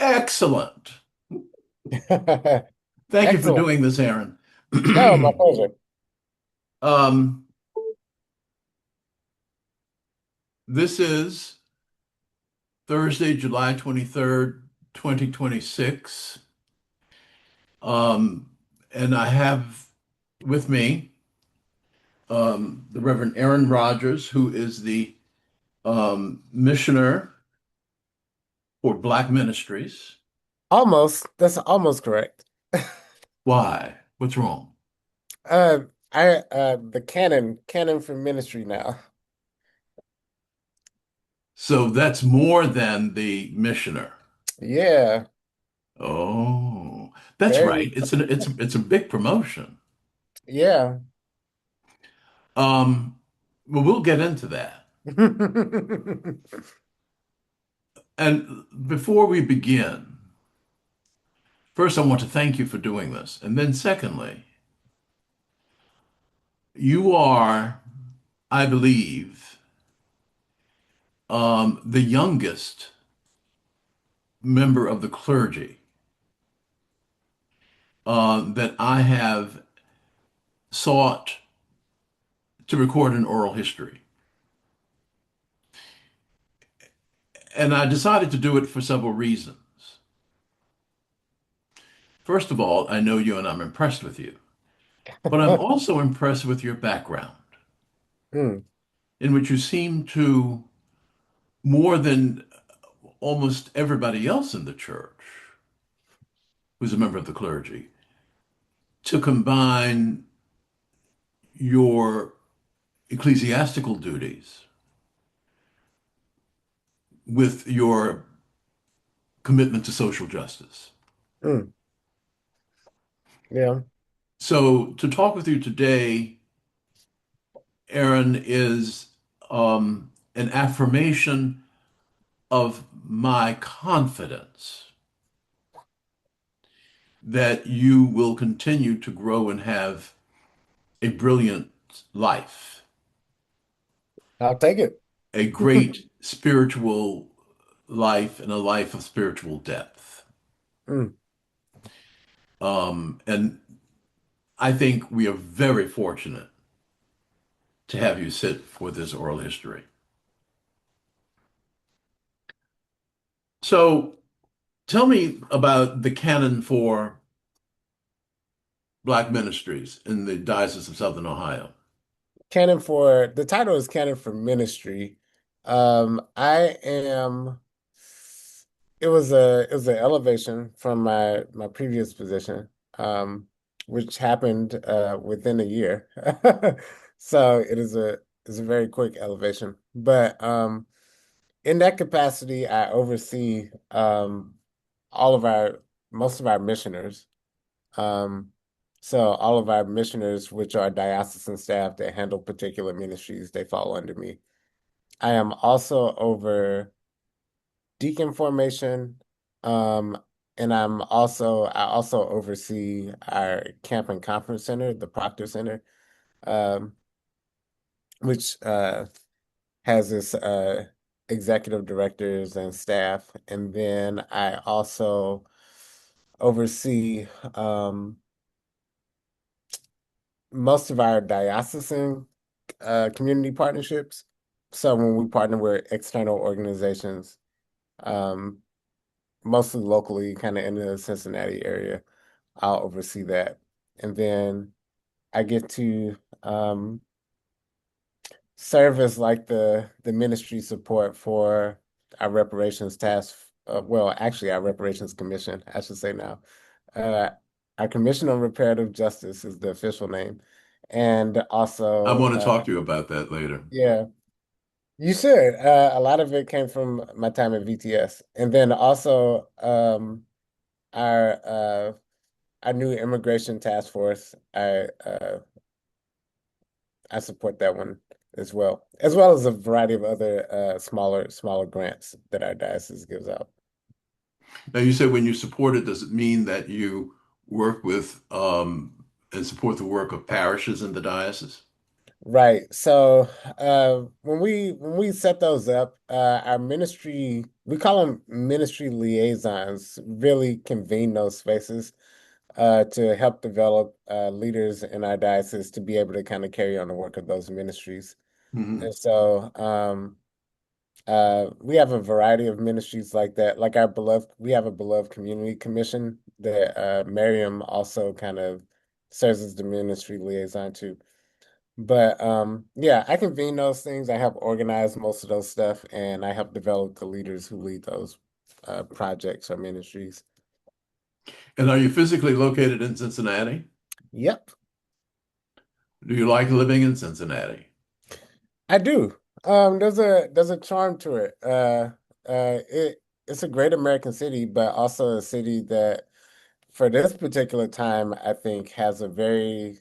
Excellent. Thank you for Excellent. doing this, Aaron. No, my pleasure. Um, this is Thursday, July 23rd, 2026. Um, and I have with me the Reverend Aaron Rogers, who is the missioner for Black Ministries. Almost. That's almost correct. Why? What's wrong? The canon for ministry now. So that's more than the missioner. Yeah, Oh, that's very. right. It's a big promotion. Yeah. Um, well, we'll get into that. And before we begin, first I want to thank you for doing this. And then secondly, you are, I believe, the youngest member of the clergy that I have sought to record an oral history. And I decided to do it for several reasons. First of all, I know you and I'm impressed with you, but I'm also impressed with your background, Hmm. in which you seem to, more than almost everybody else in the church who's a member of the clergy, to combine your ecclesiastical duties with your commitment to social justice. Hmm. Yeah. So to talk with you today, Aaron, is an affirmation of my confidence that you will continue to grow and have a brilliant life, I'll take it. a great spiritual life, and a life of spiritual depth. Hmm. And I think we are very fortunate to have you sit for this oral history. So tell me about the canon for Black ministries in the Diocese of Southern Ohio. Canon for the title is Canon for Ministry. I am it was an elevation from my previous position, which happened within a year. So it's a very quick elevation. But in that capacity, I oversee all of our most of our missioners. Um, so all of our missioners, which are diocesan staff that handle particular ministries, they fall under me. I am also over deacon formation, um, and I also oversee our camp and conference center, the Proctor Center, um, which has its executive directors and staff, and then I also oversee most of our diocesan community partnerships. So when we partner with external organizations, um, mostly locally, kind of in the Cincinnati area, I'll oversee that. And then I get to serve as like the ministry support for our reparations task. Well, actually, our reparations commission, I should say now. Uh, our Commission on Reparative Justice is the official name, and I also, want to talk to you about that later. yeah, you should. A lot of it came from my time at VTS, and then also our uh, our new immigration task force. I support that one as well as a variety of other smaller grants that our diocese gives out. Now, you said when you support it, does it mean that you work with and support the work of parishes in the diocese? Right. So when we set those up, our ministry, we call them ministry liaisons, really convene those spaces to help develop leaders in our diocese to be able to kind of carry on the work of those ministries. Hmm. And so we have a variety of ministries like that. Like we have a beloved community commission that Miriam also kind of serves as the ministry liaison to. But yeah, I convene those things. I help organize most of those stuff, and I help develop the leaders who lead those projects or ministries. And are you physically located in Cincinnati? Yep, Do you like living in Cincinnati? I do. There's a charm to it. It's a great American city, but also a city that, for this particular time, I think has a very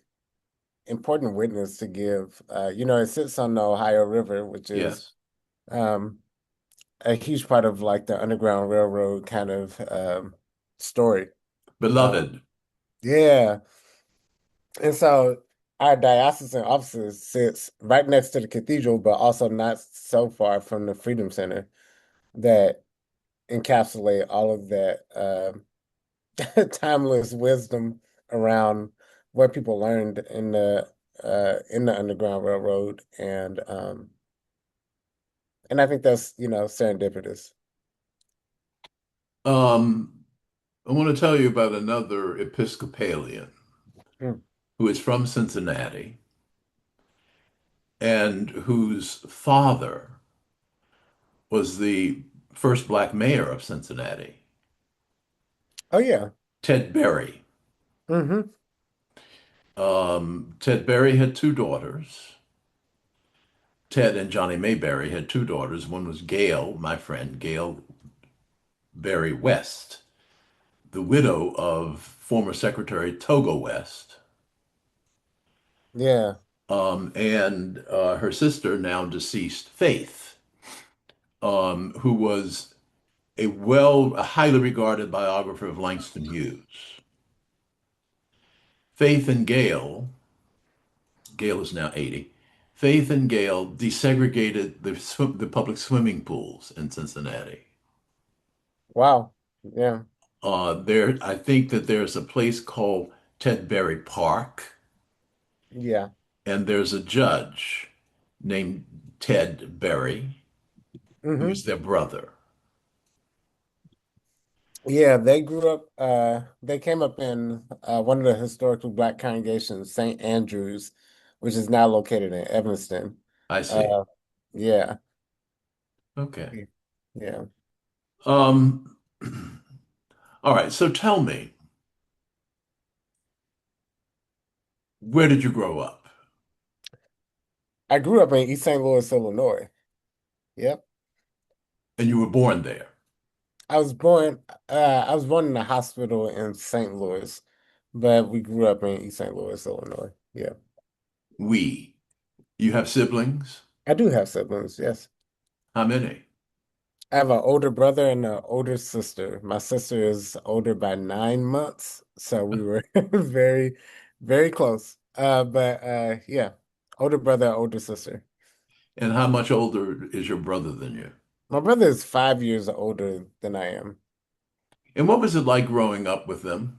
important witness to give. It sits on the Ohio River, which is Yes. um, a huge part of like the Underground Railroad kind of story. Beloved. Yeah. And so our diocesan offices sits right next to the cathedral, but also not so far from the Freedom Center that encapsulate all of that timeless wisdom around what people learned in the Underground Railroad. And I think that's, serendipitous. Um, I want to tell you about another Episcopalian Hmm. who is from Cincinnati and whose father was the first black mayor of Cincinnati, Oh yeah. Ted Berry. Hmm. Ted Berry had two daughters. Ted and Johnny Mayberry had two daughters. One was Gail, my friend, Gail Berry West, the widow of former Secretary Togo West, Yeah. and her sister, now deceased, Faith, who was a highly regarded biographer of Langston Hughes. Faith and Gail is now 80. Faith and Gail desegregated the public swimming pools in Cincinnati. Wow. Yeah. I think that there's a place called Ted Berry Park, Yeah. and there's a judge named Ted Berry, Hmm. who's their brother. Yeah, they came up in one of the historically black congregations, St. Andrew's, which is now located in Evanston. I see. Uh, yeah, Okay. yeah. Um, all right. So tell me, where did you grow up? I grew up in East St. Louis, Illinois. Yep. And you were born there. I was born in a hospital in St. Louis, but we grew up in East St. Louis, Illinois. Yeah. We. You have siblings? I do have siblings, yes. How many? I have an older brother and an older sister. My sister is older by 9 months, so we were very, very close. But yeah, older brother, older sister. And how much older is your brother than you? My brother is 5 years older than I am. And what was it like growing up with them?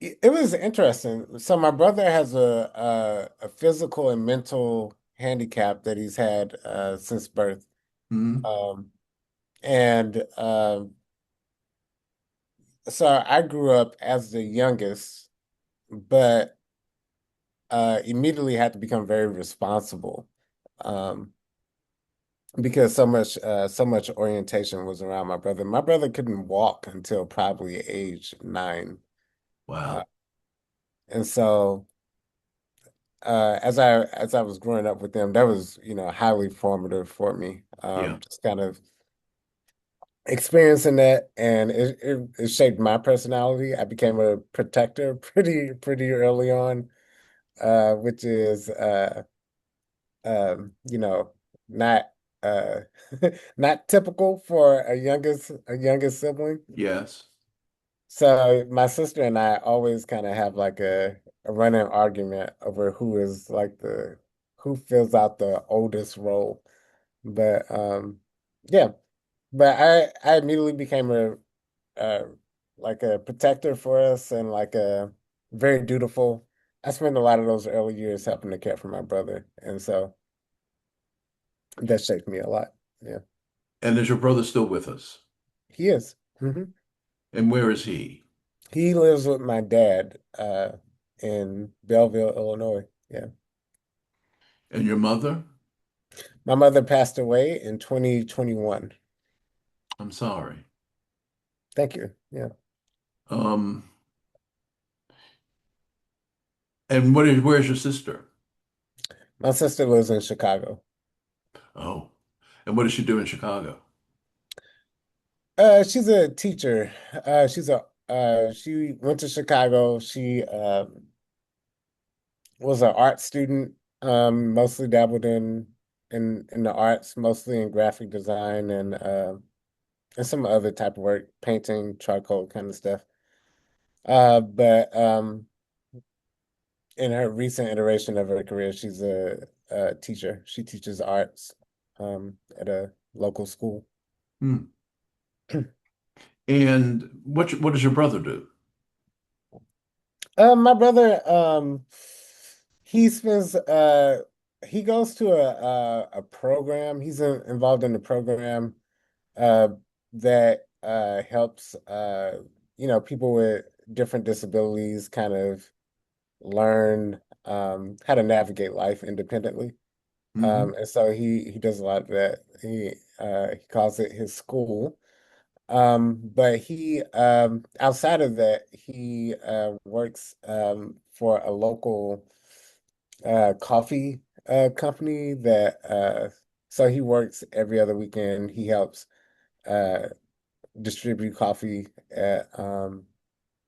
It was interesting. So my brother has a physical and mental handicap that he's had since birth. Hmm? Um, and so I grew up as the youngest, but immediately had to become very responsible um, because so much orientation was around my brother. My brother couldn't walk until probably age 9, uh, Wow. and so as I was growing up with them, that was highly formative for me. Yeah. Just kind of experiencing that, and it shaped my personality. I became a protector pretty early on, which is you know, not uh not typical for a youngest sibling. Yes. So my sister and I always kind of have like a running argument over who is like the who fills out the oldest role. But yeah, but I immediately became a like a protector for us and like a very dutiful. I spent a lot of those early years helping to care for my brother, and so that shaped me a lot. Yeah, And is your brother still with us? he is. And where is he? He lives with my dad in Belleville, Illinois. Yeah. And your mother? My mother passed away in 2021. I'm sorry. Thank you. Yeah. Um, and where's your sister? My sister lives in Chicago. Oh, and what does she do in Chicago? She's a teacher. She went to Chicago. She was an art student, mostly dabbled in the arts, mostly in graphic design and some other type of work, painting, charcoal kind of stuff. But in her recent iteration of her career, she's a teacher. She teaches arts at a local school. Hmm. And what does your brother do? My brother, he spends he goes to a program. He's involved in a program uh that helps people with different disabilities kind of learn how to navigate life independently. Hmm. And so he does a lot of that. He calls it his school. But he outside of that, he works for a local coffee company that so he works every other weekend. He helps uh distribute coffee at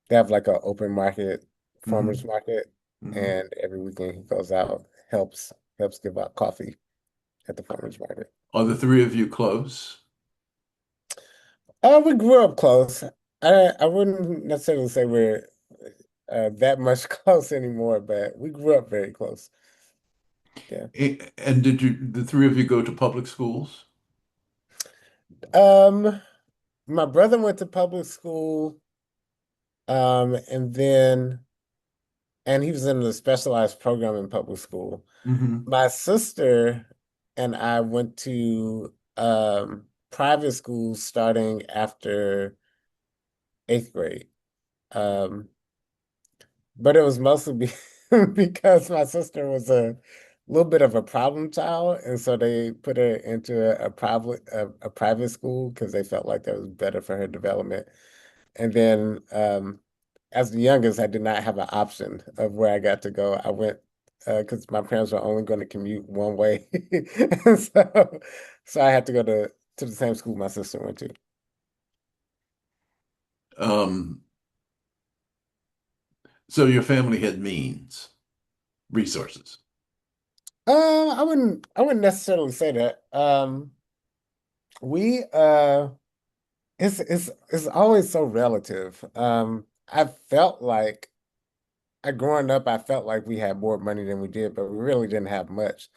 they have like an open market, farmers Hmm. market, Hmm. and every weekend he goes out, helps give out coffee at the farmers market. Are the three of you close? We grew up close. I wouldn't necessarily say we're that much close anymore, but we grew up very close. Yeah. And did the three of you go to public schools? Um, my brother went to public school, and then and he was in a specialized program in public school. Hmm. My sister and I went to private schools starting after eighth grade. Um, but it was mostly because my sister was a little bit of a problem child, and so they put her into a private school because they felt like that was better for her development. And then as the youngest, I did not have an option of where I got to go. I went because my parents were only going to commute one way. And so I had to go to the same school my sister went to. Um, so your family had means, resources. I wouldn't necessarily say that. We it's always so relative. I felt like growing up, I felt like we had more money than we did, but we really didn't have much.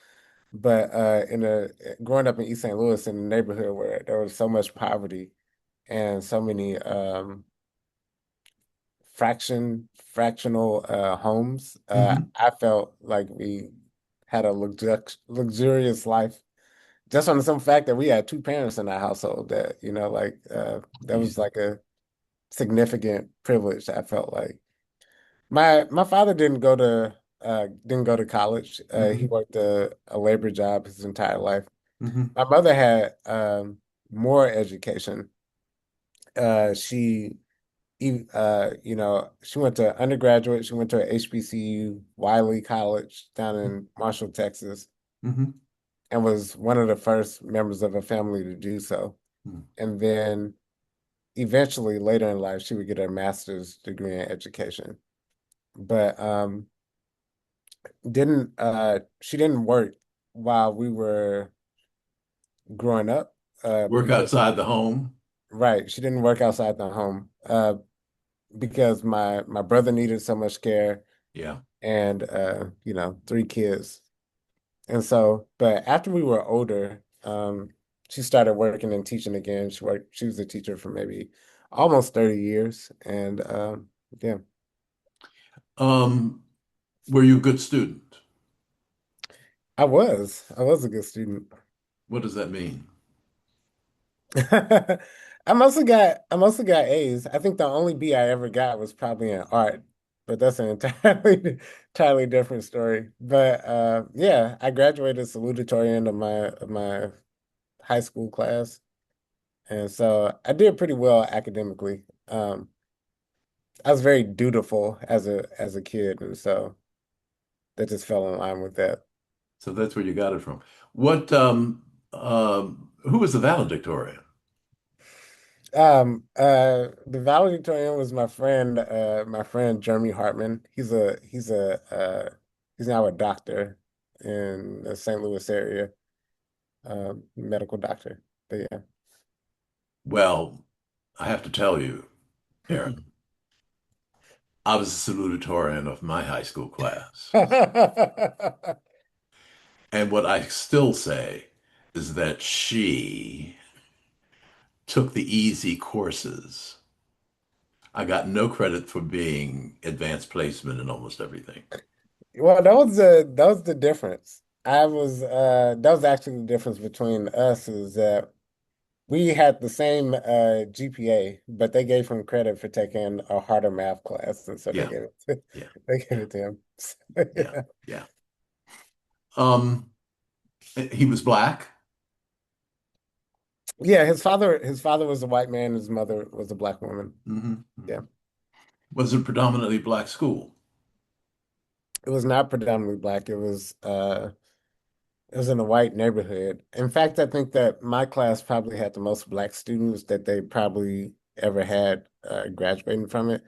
But in a growing up in East St. Louis in a neighborhood where there was so much poverty and so many fractional homes, Hmm. I felt like we had a luxurious life just on the simple fact that we had two parents in our household that, that Yeah. was like a significant privilege, I felt like. My father didn't go to college. He Hmm. worked a labor job his entire life. Hmm. My mother had more education. She she went to undergraduate, she went to a HBCU, Wiley College down in Marshall, Texas, Hmm. and was one of the first members of a family to do so. And then eventually later in life she would get her master's degree in education. But didn't she didn't work while we were growing up Work because outside the home. right, she didn't work outside the home because my brother needed so much care. Yeah. and three kids. And so, but after we were older, she started working and teaching again. She was a teacher for maybe almost 30 years. And yeah, Um, were you a good student? I was a good student. What does that mean? I mostly got A's. I think the only B I ever got was probably in art, but that's an entirely different story. But yeah, I graduated salutatorian of my high school class. And so I did pretty well academically. I was very dutiful as a kid, and so that just fell in line with that. So that's where you got it from. What, who was the valedictorian? The valedictorian was my friend Jeremy Hartman. He's now a doctor in the St. Louis area, medical doctor. But Well, I have to tell you, Aaron, I was a salutatorian of my high school class. yeah. And what I still say is that she took the easy courses. I got no credit for being advanced placement in almost everything. Well, that was the difference. That was actually the difference between us is that we had the same GPA, but they gave him credit for taking a harder math class, and so they Yeah, gave it to, yeah, they gave it to him. yeah, yeah. Um, he was black. Yeah, his father was a white man, his mother was a black woman. Hmm. Yeah. Was it predominantly black school? It was not predominantly black. It was in a white neighborhood. In fact, I think that my class probably had the most black students that they probably ever had graduating from it.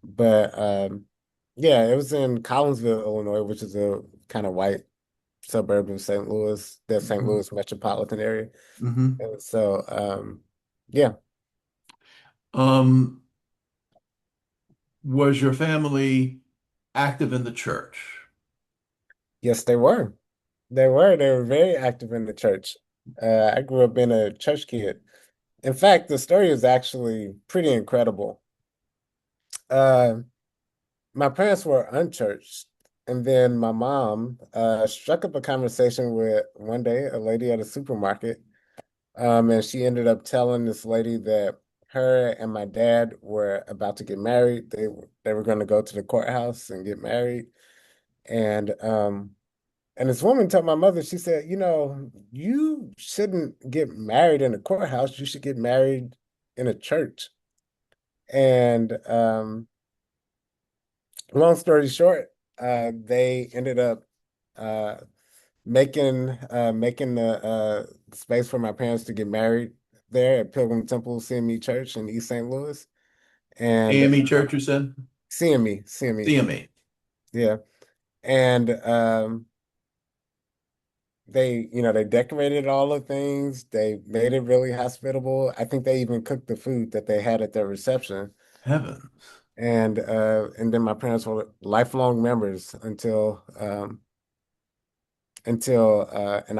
But yeah, it was in Collinsville, Illinois, which is a kind of white suburb of St. Louis, the St. Hmm. Louis metropolitan area. Hmm. And so, yeah, Um, was your family active in the church? yes, they were. They were very active in the church. I grew up being a church kid. In fact, the story is actually pretty incredible. Uh, my parents were unchurched, and then my mom struck up a conversation with one day a lady at a supermarket. And she ended up telling this lady that her and my dad were about to get married. They were going to go to the courthouse and get married. And this woman told my mother, she said, you shouldn't get married in a courthouse. You should get married in a church. And long story short, they ended up uh, making the space for my parents to get married there at Pilgrim Temple CME Church in East St. Louis. And AME church, you said? CME, CME. yeah. And they decorated all the things. They made it really hospitable. I think they even cooked the food that they had at their reception. Heavens. And then my parents were lifelong members and I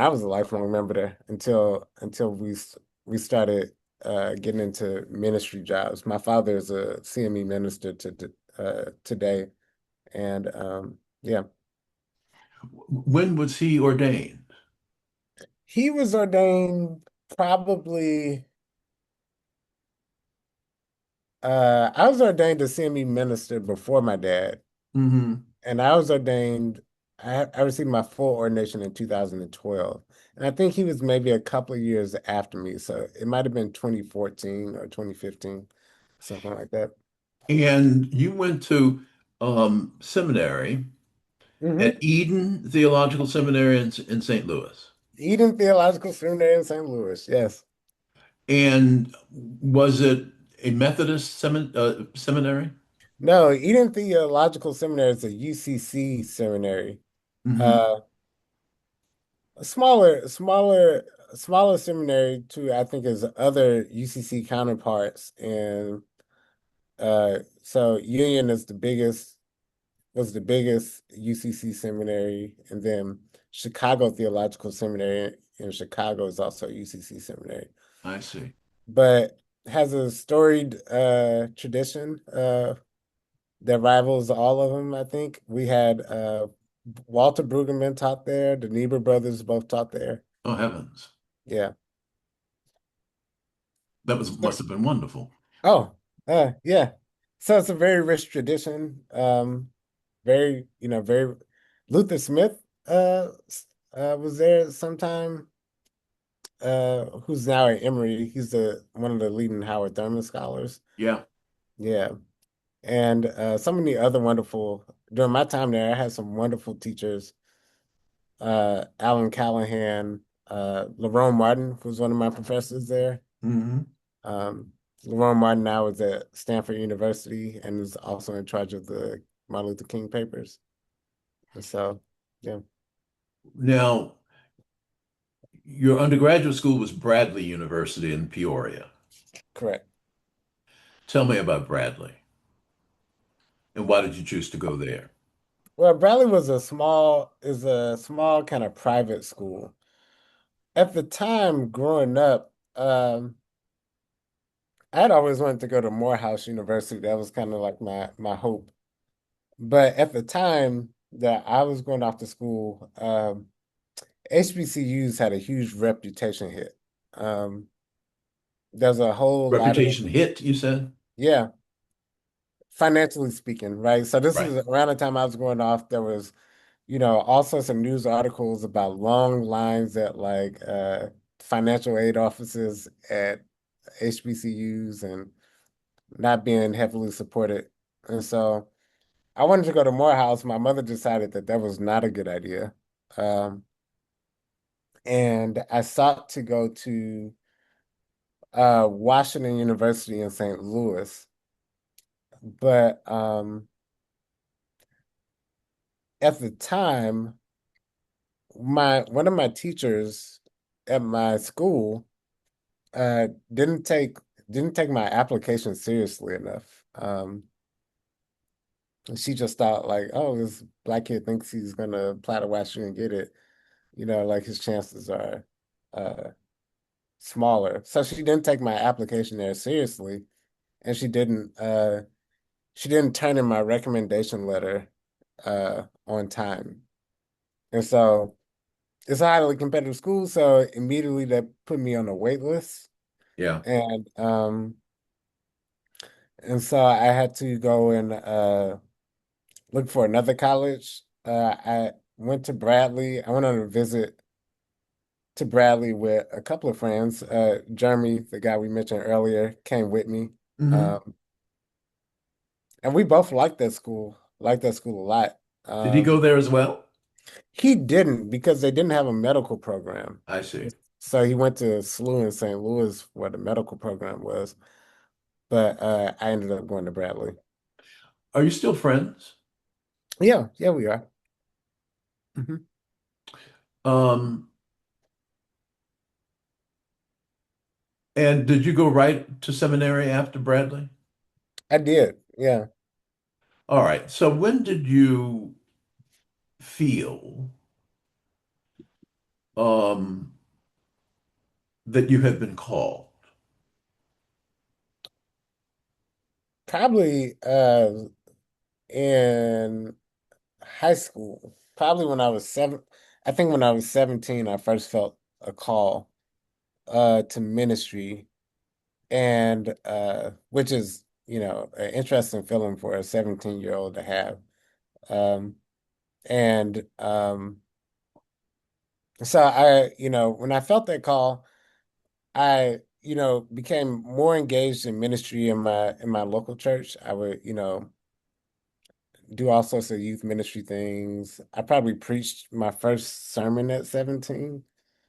was a lifelong member there until we started getting into ministry jobs. My father is a CME minister today, and yeah, When was he ordained? he was ordained probably. I was ordained a CME minister before my dad, Hmm. and I was ordained. I received my full ordination in 2012, and I think he was maybe a couple of years after me, so it might have been 2014 or 2015, something like that. And you went to seminary at Hmm. Eden Theological Seminary in St. Louis. Eden Theological Seminary in St. Louis, yes. And was it a Methodist seminary? No, Eden Theological Seminary is a UCC seminary. Hmm. Uh, a smaller seminary to I think is other UCC counterparts, and so Union is the biggest, was the biggest UCC seminary, and then Chicago Theological Seminary in Chicago is also a UCC seminary, I see. but has a storied tradition that rivals all of them, I think. We had Walter Brueggemann taught there, the Niebuhr brothers both taught there. Oh, heavens. Yeah. That was must have been wonderful. Oh, yeah. So it's a very rich tradition. Very, very Luther Smith was there sometime. Who's now at Emory. He's the one of the leading Howard Thurman scholars. Yeah. Yeah. And so many other wonderful during my time there, I had some wonderful teachers. Alan Callahan, Lerone Martin was one of my professors there. Hmm. Um, Lerone Martin now is at Stanford University and is also in charge of the Martin Luther King papers. And so, yeah, Now, your undergraduate school was Bradley University in Peoria. correct. Tell me about Bradley and why did you choose to go there? Well, Bradley is a small kind of private school. At the time, growing up, I'd always wanted to go to Morehouse University. That was kind of like my hope. But at the time that I was going off to school, HBCUs had a huge reputation hit. There's a whole lot of, Reputation hit, you said? yeah, financially speaking, right? So this Right. is around the time I was going off, there was, all sorts of news articles about long lines at like financial aid offices at HBCUs and not being heavily supported. And so I wanted to go to Morehouse. My mother decided that that was not a good idea. Um, and I sought to go to Washington University in St. Louis. But at the time, my one of my teachers at my school uh didn't take didn't take my application seriously enough. She just thought like, oh, this black kid thinks he's gonna apply to Washington and get it. Like his chances are uh smaller. So she didn't take my application there seriously, and she didn't turn in my recommendation letter on time. And so it's a highly competitive school, so immediately that put me on a wait list. Yeah. And so I had to go and look for another college. I went to Bradley. I went on a visit to Bradley with a couple of friends. Jeremy, the guy we mentioned earlier, came with me. Hmm. Um, and we both liked that school a lot. Did he go Um, there as well? he didn't because they didn't have a medical program. I see. So he went to SLU in St. Louis where the medical program was. But I ended up going to Bradley. Are you still friends? Yeah, yeah, we are. Hmm. Um, and did you go right to seminary after Bradley? I did. Yeah. All right. So when did you feel um, that you had been called? Probably in high school. Probably when I was I think when I was 17, I first felt a call to ministry and which is, an interesting feeling for a 17-year-old to have. Um and so when I felt that call, I, became more engaged in ministry in my local church. I would, do all sorts of youth ministry things. I probably preached my first sermon at 17.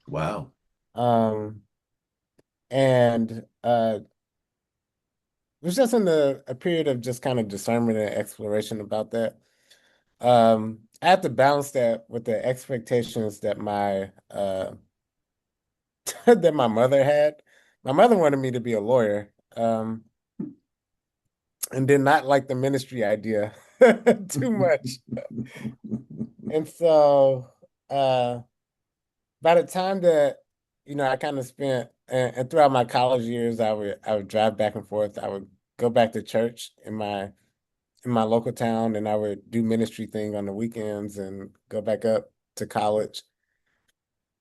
Wow. Um, and it was just in a period of just kind of discernment and exploration about that. I had to balance that with the expectations that my that my mother had. My mother wanted me to be a lawyer. and did not like the ministry idea too much. And so uh by the time that I kind of spent and throughout my college years, I would drive back and forth. I would go back to church in my local town, and I would do ministry thing on the weekends and go back up to college.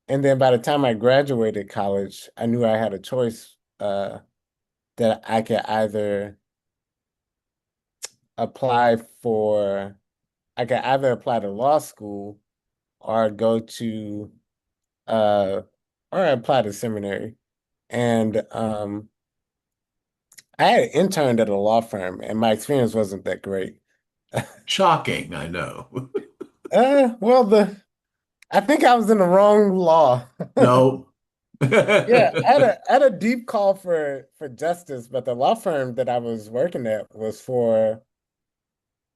And then by the time I graduated college, I knew I had a choice that I could either apply for I could either apply to law school or go to uh or apply to seminary. And I had interned at a law firm and my experience wasn't that great. Shocking, I know. Well, the I think I was in the wrong law. No. Yeah, I had a deep call for justice, but the law firm that I was working at was for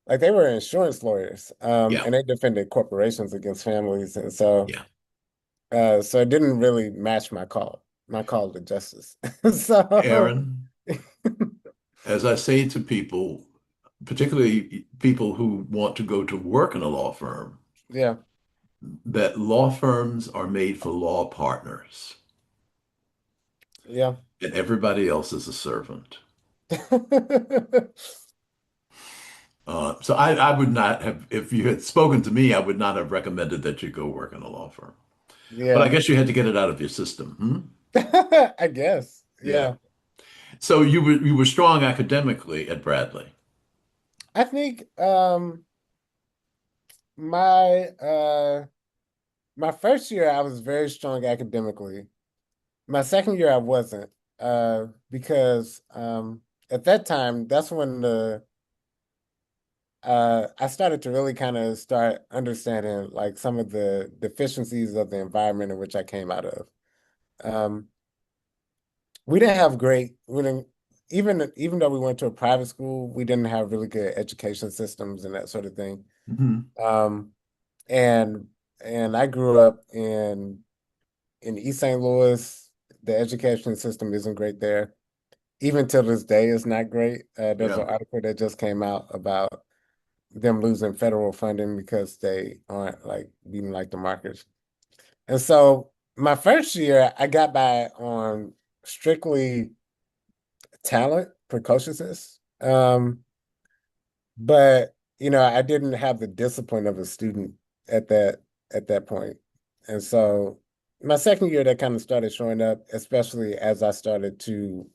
like they were insurance lawyers, Yeah, and they defended corporations against families, and so yeah. so it didn't really match my call to justice. So Aaron, as I say to people, particularly people who want to go to work in a law firm, yeah, that law firms are made for law partners, yeah. and everybody else is a servant. So I would not have, if you had spoken to me, I would not have recommended that you go work in a law firm. But I Yeah. guess you had to get it out of your system. Hmm? I guess. Yeah. Yeah. So you were strong academically at Bradley. I think my my first year I was very strong academically. My second year I wasn't because at that time that's when the I started to really kind of start understanding like some of the deficiencies of the environment in which I came out of. Um we didn't have great we didn't even though we went to a private school, we didn't have really good education systems and that sort of thing. Hmm. Um and and I grew up in East St. Louis. The education system isn't great there. Even till this day, it's not great. There's Yeah. an article that just came out about them losing federal funding because they aren't like being like the markets. And so my first year, I got by on strictly talent, precociousness. But I didn't have the discipline of a student at that point. And so my second year that kind of started showing up, especially as I started to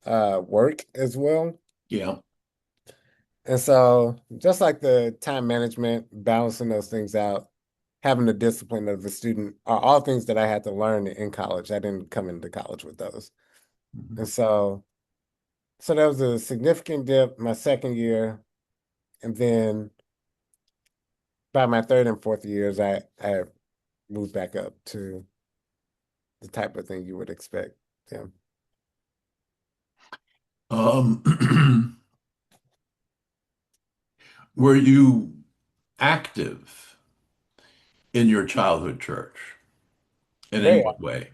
work as well. Yeah. And so just like the time management, balancing those things out, having the discipline of the student are all things that I had to learn in college. I didn't come into college with those. Mhm. And so there was a significant dip my second year. And then by my third and fourth years, I moved back up to the type of thing you would expect. Yeah. Um, were you active in your childhood church? And in Very, what way?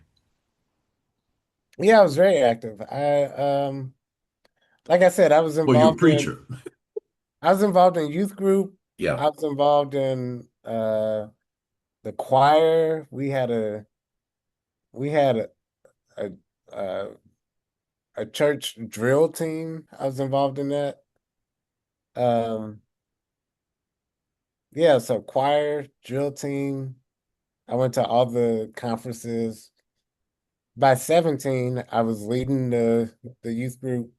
yeah, I was very active. Like I said, Well, you're a preacher. I was involved in youth group. Yeah. I was involved in the choir. We had a, a a church drill team. I was involved in that. Um, yeah, so choir, drill team. I went to all the conferences. By 17, I was leading the youth group,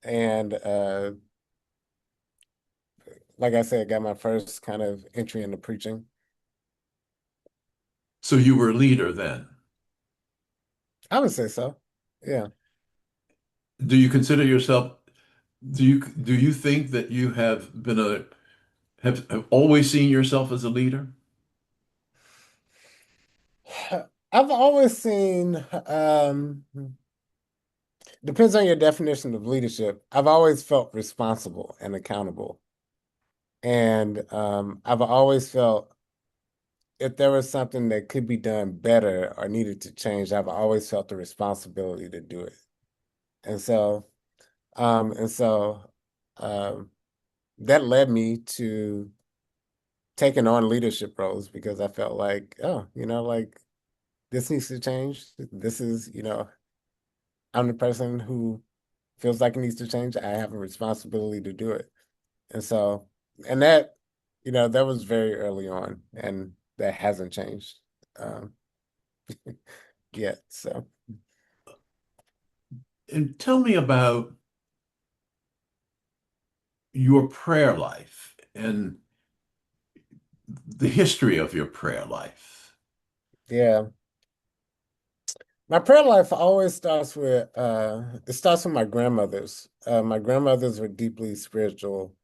and like I said, got my first kind of entry into preaching. So you were a leader then. I would say so. Yeah. Do you consider yourself, do you think that you have been have always seen yourself as a leader? I've always seen, depends on your definition of leadership. I've always felt responsible and accountable. And I've always felt if there was something that could be done better or needed to change, I've always felt the responsibility to do it. And so And so um, that led me to taking on leadership roles because I felt like, oh, like this needs to change. This is, I'm the person who feels like it needs to change. I have a responsibility to do it. And so, and that, that was very early on, and that hasn't changed um, yet. So, And tell me about your prayer life and the history of your prayer life. yeah, my prayer life always starts with it starts with my grandmothers. My grandmothers were deeply spiritual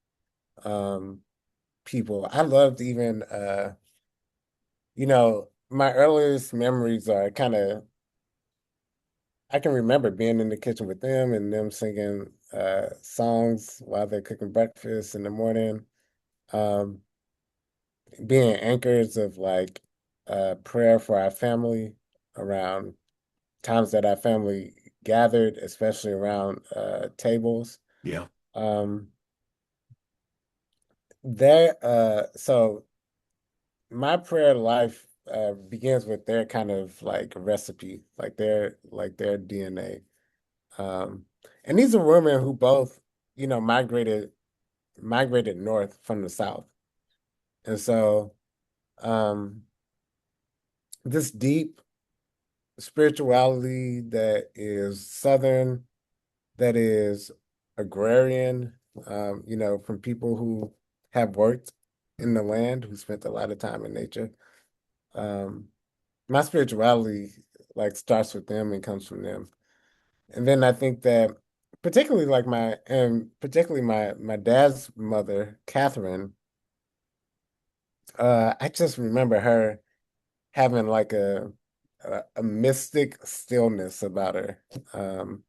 um, people. I loved even my earliest memories are kind of I can remember being in the kitchen with them and them singing songs while they're cooking breakfast in the morning, um, being anchors of like prayer for our family around times that our family gathered, especially around tables. Yeah, Um, so my prayer life begins with their kind of like recipe, like their DNA. Um, and these are women who both, migrated north from the south. And so um, this deep spirituality that is southern, that is agrarian, from people who have worked in the land, who spent a lot of time in nature. Um, my spirituality like starts with them and comes from them. And then I think that particularly my dad's mother, Catherine, I just remember her having like a mystic stillness about her, um,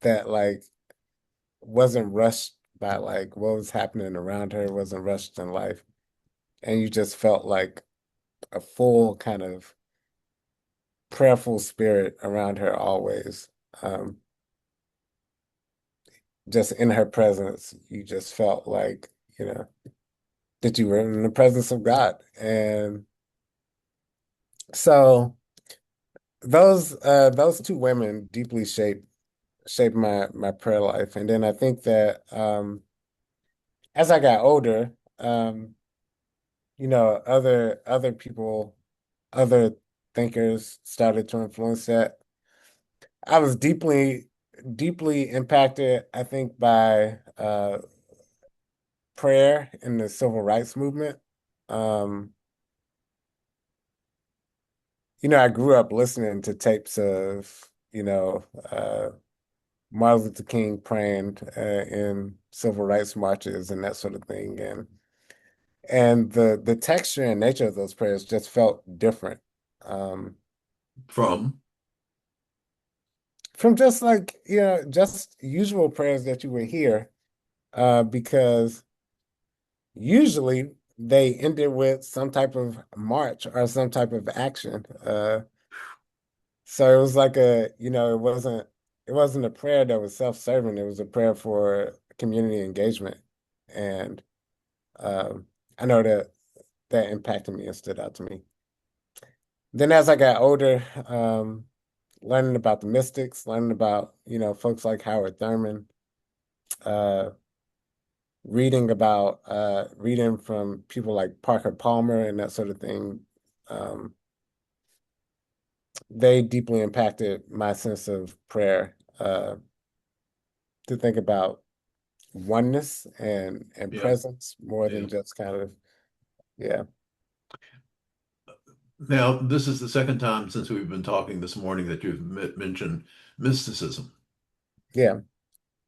that like wasn't rushed by like what was happening around her, wasn't rushed in life. And you just felt like a full kind of prayerful spirit around her always. Um, just in her presence, you just felt like, you know, that you were in the presence of God. And so those two women deeply shaped my prayer life. And then I think that as I got older, other people, other thinkers started to influence that. I was deeply impacted, I think, by prayer in the civil rights movement. Um, I grew up listening to tapes of, Martin Luther King praying in civil rights marches and that sort of thing. And the texture and nature of those prayers just felt different. Um, from from just like, just usual prayers that you would hear, because usually they ended with some type of march or some type of action. So it was like it wasn't a prayer that was self-serving. It was a prayer for community engagement. And I know that impacted me and stood out to me. Then as I got older, learning about the mystics, learning about, folks like Howard Thurman, uh, reading from people like Parker Palmer and that sort of thing. Um, they deeply impacted my sense of prayer, to think about oneness and yeah, presence more than yeah. just kind of, yeah, Now, this is the second time since we've been talking this morning that you've mentioned mysticism. yeah.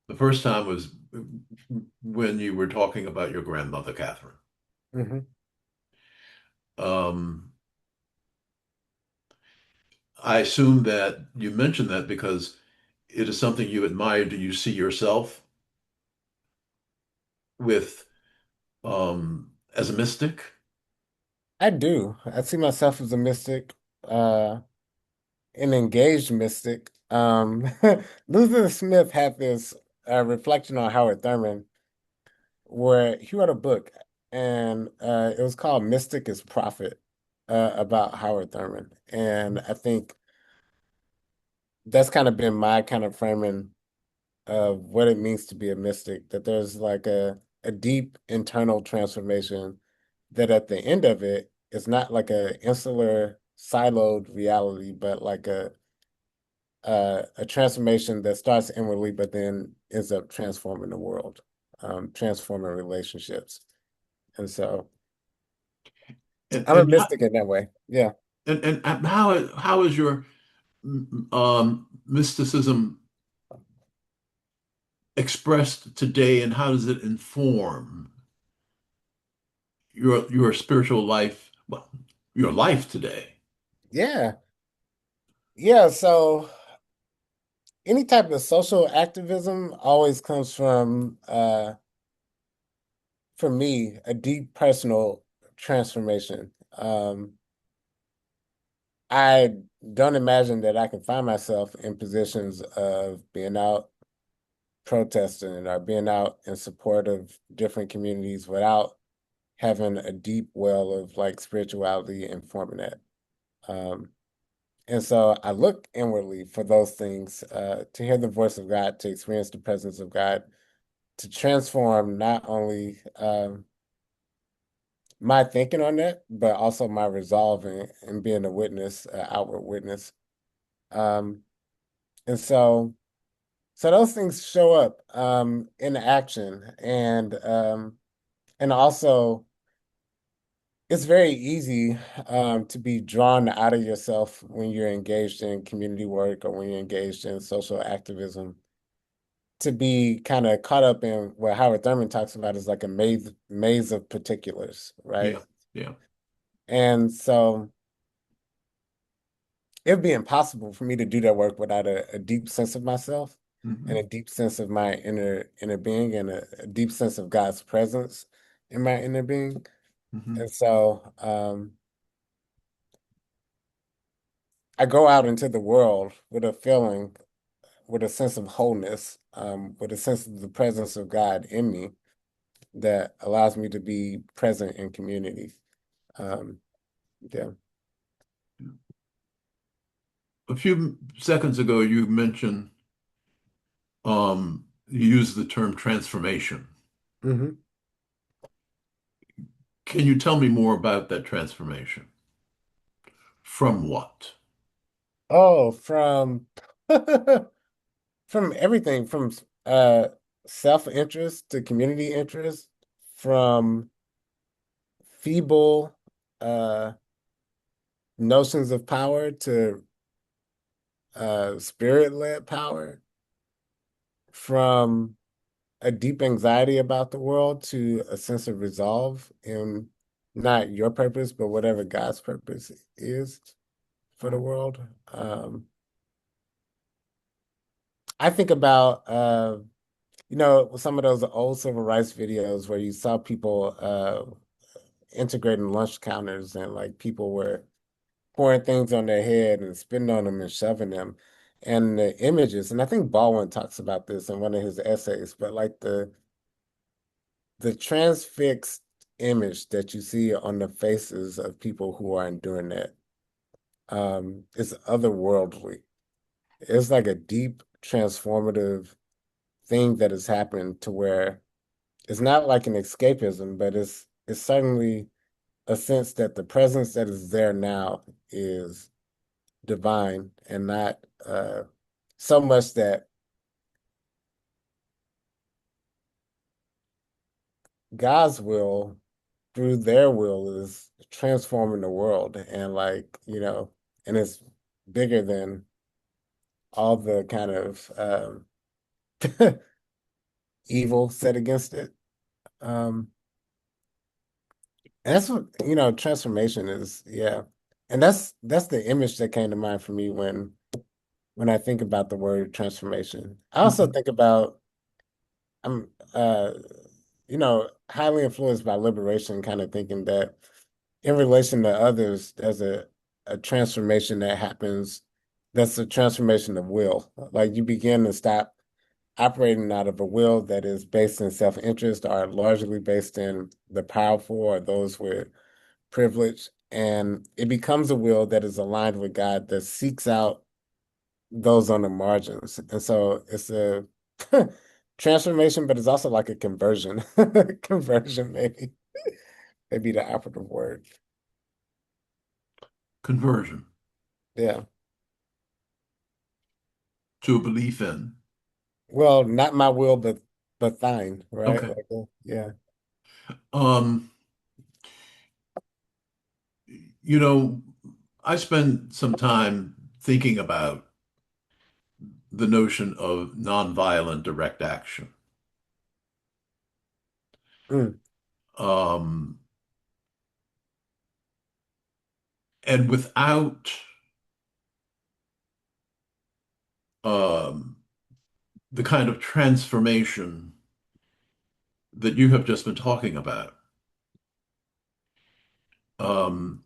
The first time was when you were talking about your grandmother, Catherine. Hmm. Um, I assume that you mentioned that because it is something you admire. Do you see yourself with as a mystic? I do. I see myself as a mystic, an engaged mystic. Luther Smith had this. a reflection on Howard Thurman, where he wrote a book, and it was called "Mystic is Prophet," about Howard Thurman, and I think that's kind of been my kind of framing of what it means to be a mystic, that there's like a deep internal transformation that at the end of it is not like a insular siloed reality, but like a transformation that starts inwardly, but then ends up transforming the world, transforming relationships. And so And I'm a mystic in that way. Yeah. how is your mysticism expressed today, and how does it inform your spiritual life, well, your life today? Yeah. Yeah. So any type of social activism always comes from for me, a deep personal transformation. I don't imagine that I can find myself in positions of being out protesting or being out in support of different communities without having a deep well of like spirituality informing that. Um, and so I look inwardly for those things, to hear the voice of God, to experience the presence of God, to transform not only my thinking on that, but also my resolve and being a witness, outward witness. Um, and so those things show up in action, and also it's very easy to be drawn out of yourself when you're engaged in community work or when you're engaged in social activism, to be kind of caught up in what Howard Thurman talks about is like a maze of particulars, right? Yeah, yeah. And so it would be impossible for me to do that work without a deep sense of myself and a Hmm. deep sense of my inner being and a deep sense of God's presence in my inner being. Hmm. And so I go out into the world with a feeling, with a sense of wholeness, with a sense of the presence of God in me that allows me to be present in community. Um, yeah. A few seconds ago, you mentioned you used the term transformation. Hmm. Can you tell me more about that transformation? From what? Oh, from from everything, from uh self-interest to community interest, from feeble notions of power to spirit-led power, from a deep anxiety about the world to a sense of resolve in not your purpose, but whatever God's purpose is for the world. I think about some of those old civil rights videos where you saw people integrating lunch counters and like people were pouring things on their head and spitting on them and shoving them. And the images, and I think Baldwin talks about this in one of his essays, but like the transfixed image that you see on the faces of people who are enduring that is otherworldly. It's like a deep transformative thing that has happened to where it's not like an escapism, but it's certainly a sense that the presence that is there now is divine and not so much that God's will through their will is transforming the world and like, and it's bigger than all the kind of evil set against it. Um, and that's what, transformation is, yeah. And that's the image that came to mind for me when I think about the word transformation. I also Mhm. think about I'm highly influenced by liberation, kind of thinking that in relation to others, there's a transformation that happens that's a transformation of will. Like you begin to stop operating out of a will that is based in self-interest or largely based in the powerful or those with privilege. And it becomes a will that is aligned with God that seeks out those on the margins. And so it's a transformation, but it's also like a conversion. Conversion, maybe the operative word. Conversion Yeah. to a belief in. Well, not my will, but thine, right? Okay. Like, yeah. Um, you know, I spent some time thinking about the notion of nonviolent direct action. Mm, Um, and without um, the kind of transformation that you have just been talking about, um,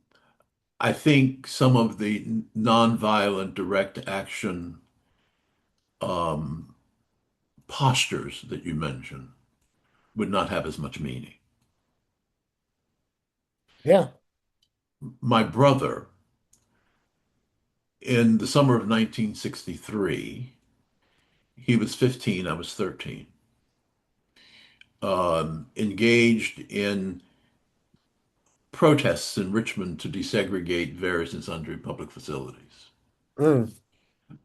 I think some of the nonviolent direct action um, postures that you mentioned would not have as much meaning. yeah. My brother, in the summer of 1963, he was 15, I was 13, engaged in protests in Richmond to desegregate various and sundry public facilities Mm,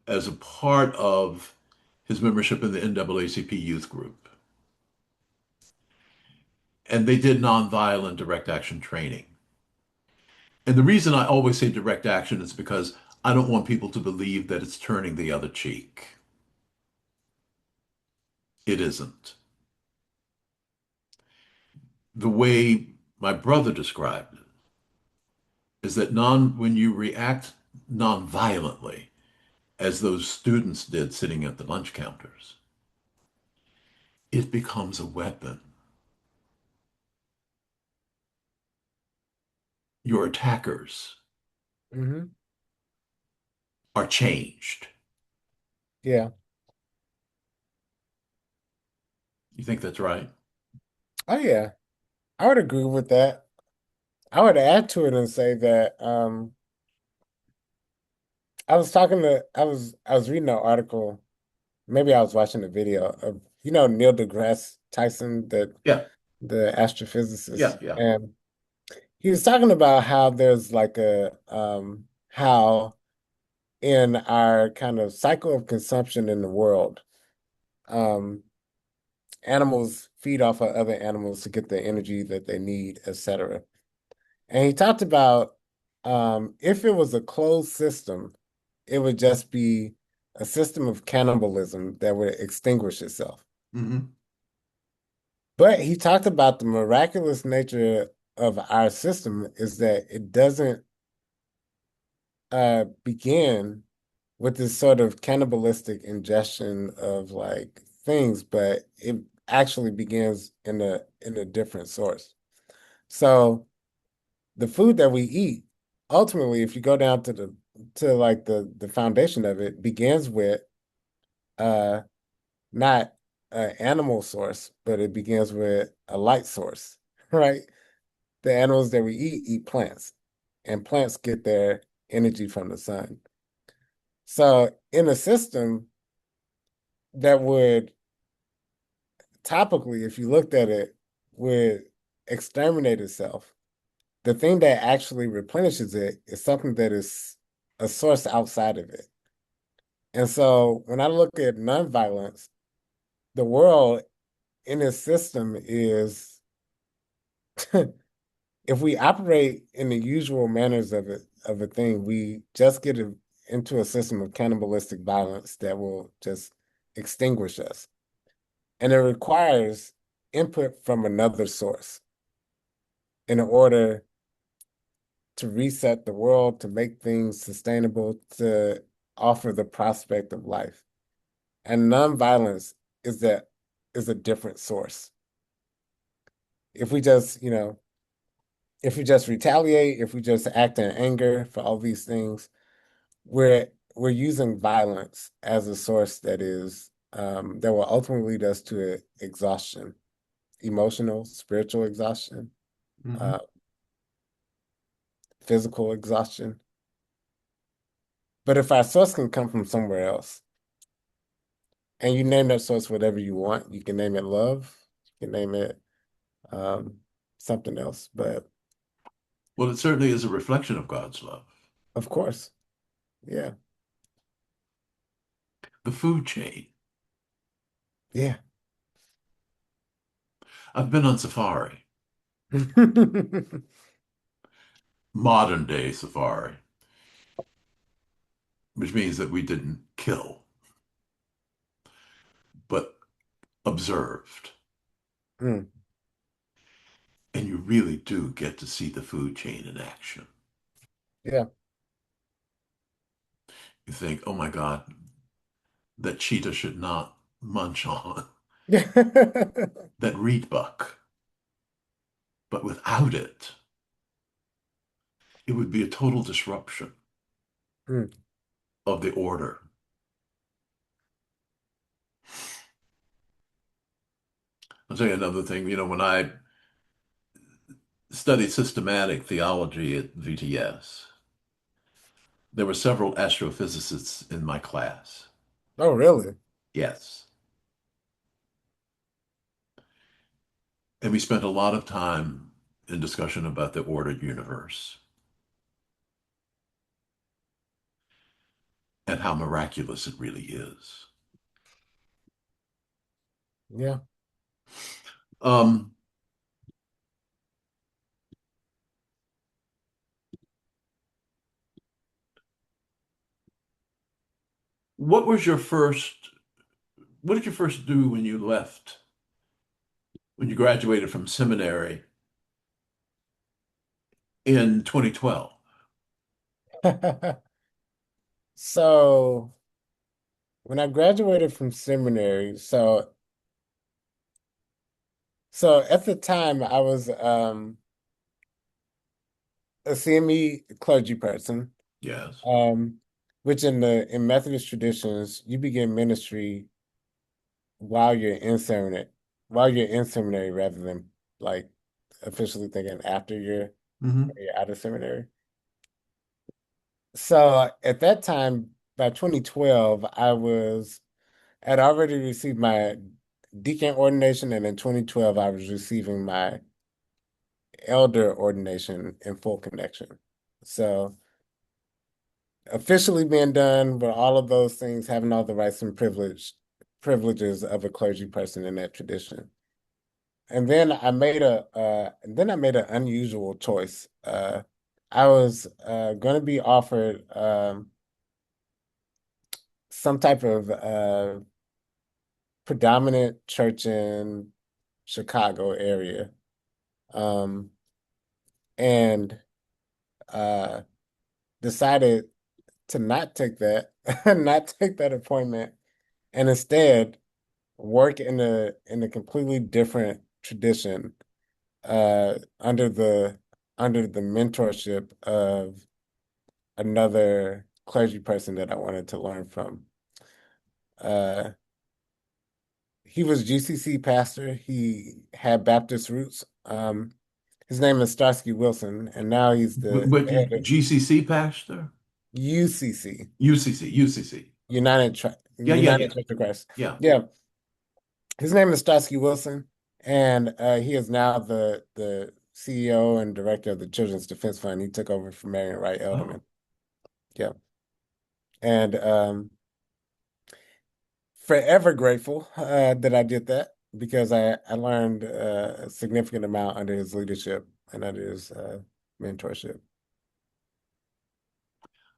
as a part of his membership in the NAACP youth group. And they did nonviolent direct action training. And the reason I always say direct action is because I don't want people to believe that it's turning the other cheek. It isn't. The way my brother described it is that when you react non-violently, as those students did sitting at the lunch counters, it becomes a weapon. Your attackers hmm are changed. Yeah. You think that's right? Oh, yeah. I would agree with that. I would add to it and say that I was reading an article, maybe I was watching a video of Neil deGrasse Tyson, Yeah, the yeah, astrophysicist, yeah. and he was talking about how there's like how in our kind of cycle of consumption in the world, um animals feed off of other animals to get the energy that they need, etc. And he talked about if it was a closed system, it would just be a system of cannibalism that would extinguish itself. Hmm. But he talked about the miraculous nature of our system is that it doesn't begin with this sort of cannibalistic ingestion of like things, but it actually begins in a different source. So the food that we eat, ultimately, if you go down to the foundation of it, begins with uh not an animal source, but it begins with a light source, right? The animals that we eat plants, and plants get their energy from the sun. So in a system that would topically, if you looked at it, would exterminate itself, the thing that actually replenishes it is something that is a source outside of it. And so when I look at nonviolence, the world in its system is if we operate in the usual manners of a thing, we just get into a system of cannibalistic violence that will just extinguish us. And it requires input from another source in order to reset the world, to make things sustainable, to offer the prospect of life. And nonviolence is that is a different source. If we just, if we just retaliate, if we just act in anger for all these things, we're using violence as a source that is that will ultimately lead us to exhaustion, emotional, spiritual exhaustion, Hmm. uh, physical exhaustion. But if our source can come from somewhere else, and you name that source whatever you want, you can name it love, you can name it um, something else. But Well, it certainly is a reflection of God's love. of course, yeah, The food chain. yeah. I've been on safari, modern day safari, which means that we didn't kill, but observed. Mm, And you really do get to see the food chain in action. yeah. You think, oh my God, that cheetah should not munch on that reed buck. But without it, it would be a total disruption Mm, of the order. I'll tell you another thing. When I studied systematic theology at VTS, there were several astrophysicists in my class. oh, really? Yes. And we spent a lot of time in discussion about the ordered universe and how miraculous it really is. Yeah. Um, what was your first, what did you first do when you left, when you graduated from seminary in 2012? So when I graduated from seminary, so at the time I was a CME clergy person, Yes. um, which in Methodist traditions, you begin ministry while you're in seminary, rather than like officially thinking after Hmm. you're out of seminary. So at that time, by 2012, had already received my deacon ordination, and in 2012, I was receiving my elder ordination in full connection. So officially being done with all of those things, having all the rights and privileges of a clergy person in that tradition. And then I made an unusual choice. I was going to be offered some type of predominant church in Chicago area, um, and uh, decided to not take that, not take that appointment, and instead work in a completely different tradition under the mentorship of another clergy person that I wanted to learn from. Uh, he was GCC pastor. He had Baptist roots. His name is Starsky Wilson, and now he's the But head of GCC pastor? UCC, UCC, UCC. Yeah, yeah, United yeah, Church of Christ. yeah. Yeah, his name is Starsky Wilson, and he is now the CEO and director of the Children's Defense Fund. He took over from Marion Wright Edelman. Oh, Yeah, and forever grateful that I did that because I learned a significant amount under his leadership and under his mentorship.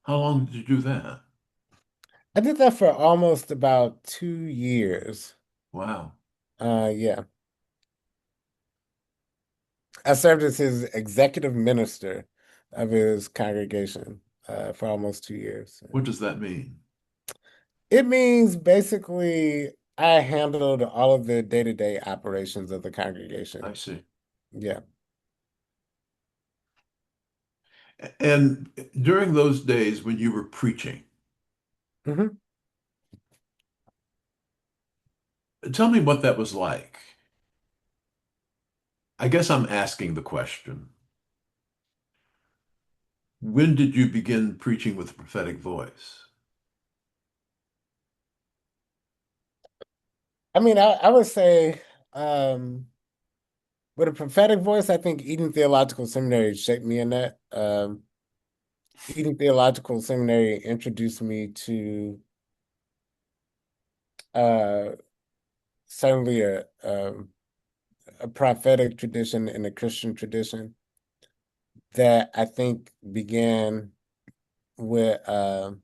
how long did you do that? I did that for almost about 2 years. Wow. Yeah, I served as his executive minister of his congregation for almost 2 years. What does that mean? It means basically I handled all of the day-to-day operations of the congregation. I see. Yeah. And during those days when you were preaching, Hmm. Tell me what that was like. I guess I'm asking the question, when did you begin preaching with a prophetic voice? I mean, I would say um, with a prophetic voice, I think Eden Theological Seminary shaped me in that. Eden Theological Seminary introduced me to uh, certainly a prophetic tradition and a Christian tradition that I think began with kind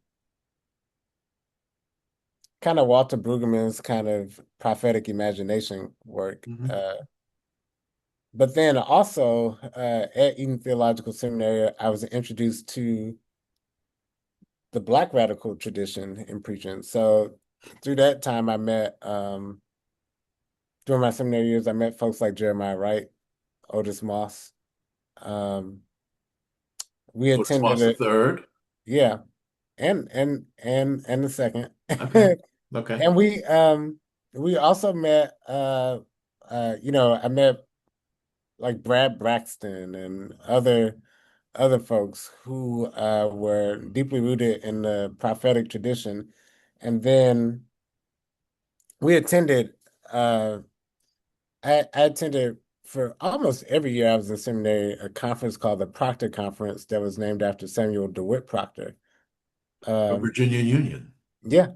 of Walter Brueggemann's kind of prophetic imagination work. Mhm. But then also at Eden Theological Seminary, I was introduced to the Black radical tradition in preaching. So through that time, I met during my seminary years, I met folks like Jeremiah Wright, Otis Moss. Um, we Otis attended Moss the it, third. yeah, and the second, Okay. Okay. and we also met I met like Brad Braxton and other folks who were deeply rooted in the prophetic tradition. And then we attended, uh, I attended for almost every year I was in seminary a conference called the Proctor Conference that was named after Samuel DeWitt Proctor. A Um, Virginia Union. yeah,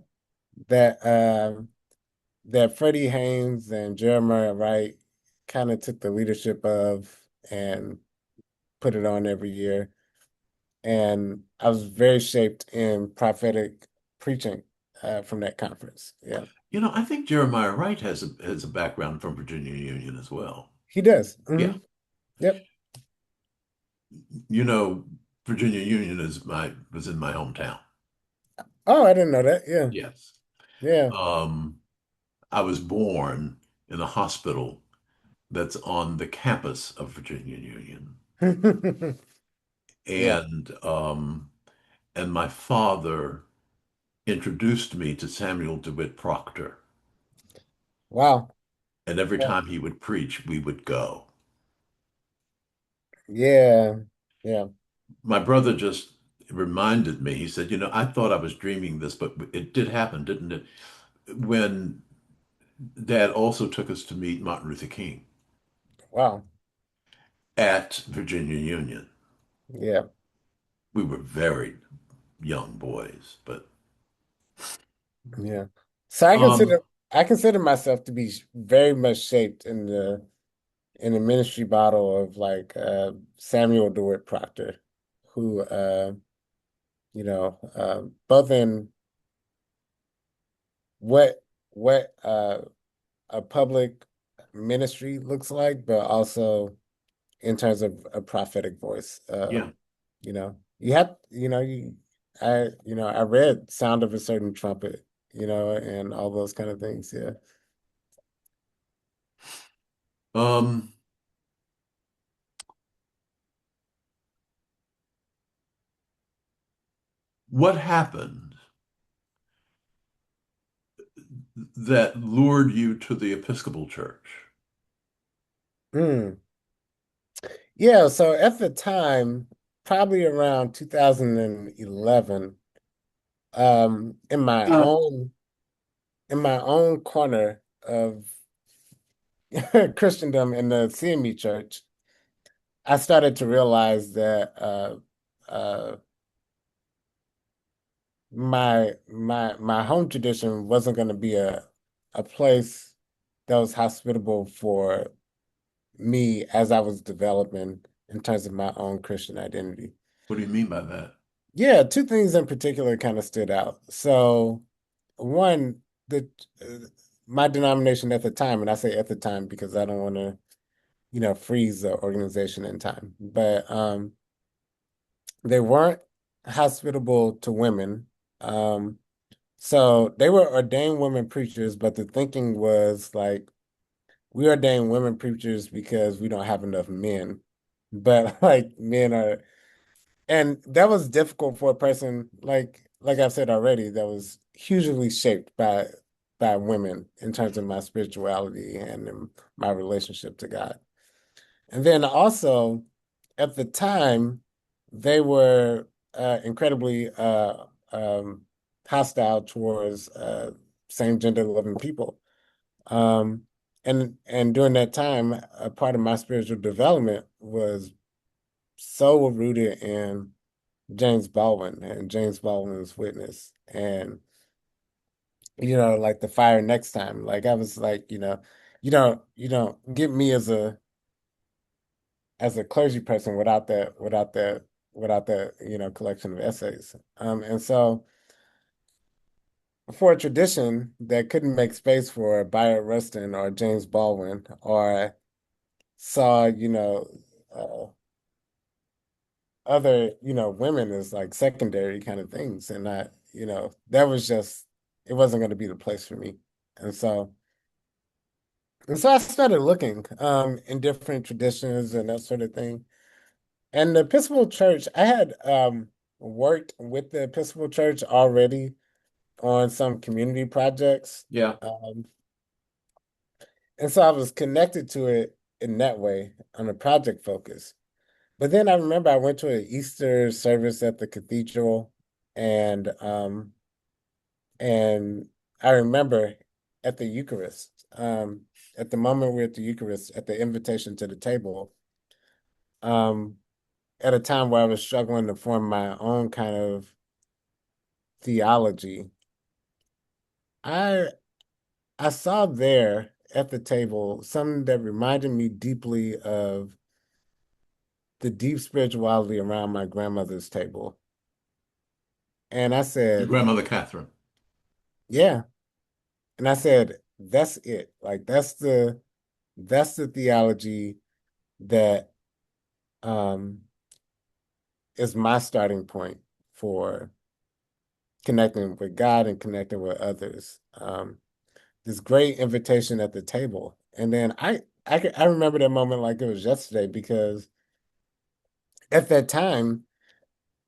that that Freddie Haynes and Jeremiah Wright kind of took the leadership of and put it on every year. And I was very shaped in prophetic preaching from that conference. Yeah, I think Jeremiah Wright has a background from Virginia Union as well. he does. Yeah. Yep. You know, Virginia Union was in my hometown. Oh, I didn't know that. Yeah, Yes. yeah. Um, I was born in a hospital that's on the campus of Virginia Union. Yeah. And my father introduced me to Samuel DeWitt Proctor. Wow. And every Yeah. time he would preach, we would go. Yeah. Yeah. My brother just reminded me, he said, I thought I was dreaming this, but it did happen, didn't it? When Dad also took us to meet Martin Luther King Wow. at Virginia Union. Yeah. We were very young boys, but Yeah. So um, I consider myself to be very much shaped in the ministry model of like Samuel DeWitt Proctor, who both in what what a public ministry looks like, but also in terms of a prophetic voice. yeah. You have, I read Sound of a Certain Trumpet, and all those kind of things. Yeah. Um, what happened that lured you to the Episcopal Church? Mm. Yeah. So at the time, probably around 2011, in my own corner of Christendom in the CME church, I started to realize that uh, my home tradition wasn't going to be a place that was hospitable for me as I was developing in terms of my own Christian identity. What do you mean by that? Yeah, two things in particular kind of stood out. So, one, the my denomination at the time, and I say at the time because I don't want to, freeze the organization in time, but they weren't hospitable to women. Um, So they were ordained women preachers, but the thinking was like, we ordain women preachers because we don't have enough men. But like men are, and that was difficult for a person like I've said already, that was hugely shaped by by women in terms of my spirituality and in my relationship to God. And then also at the time, they were incredibly hostile towards same-gender loving people. Um, and during that time, a part of my spiritual development was so rooted in James Baldwin and James Baldwin's witness. And, like the fire next time. Like I was like, you don't get me as a clergy person without that, collection of essays. And so for a tradition that couldn't make space for Bayard Rustin or James Baldwin or saw, uh, other, women as like secondary kind of things. And that was just, it wasn't going to be the place for me. And so, and so I started looking in different traditions and that sort of thing. And the Episcopal Church, I had worked with the Episcopal Church already on some community projects. Yeah. And so I was connected to it in that way on a project focus. But then I remember I went to an Easter service at the cathedral, and and I remember at the Eucharist, at the moment we're at the Eucharist, at the invitation to the table, um, at a time where I was struggling to form my own kind of theology, I I saw there at the table something that reminded me deeply of the deep spirituality around my grandmother's table. And I Your said, grandmother, Catherine. yeah. And I said, that's it. Like that's the theology that um is my starting point for connecting with God and connecting with others. This great invitation at the table. And then I remember that moment like it was yesterday because at that time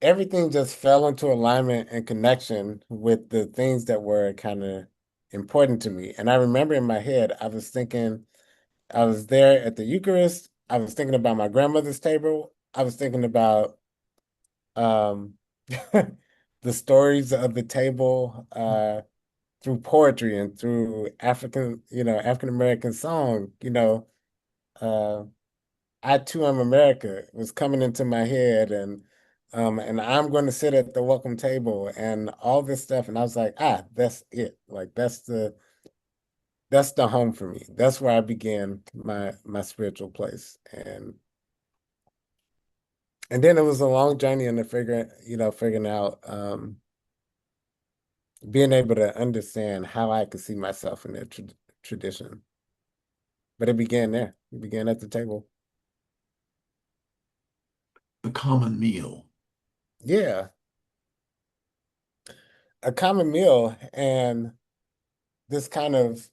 everything just fell into alignment and connection with the things that were kind of important to me. And I remember in my head, I was there at the Eucharist. I was thinking about my grandmother's table. I was thinking about um, the stories of the table through poetry and through African American song. Uh, I Too Am America was coming into my head, and I'm going to sit at the welcome table and all this stuff. And I was like, that's it. Like that's the home for me. That's where I began my spiritual place. And then it was a long journey into figuring out being able to understand how I could see myself in that tradition. But it began there. It began at the table. The common meal. Yeah, a common meal and this kind of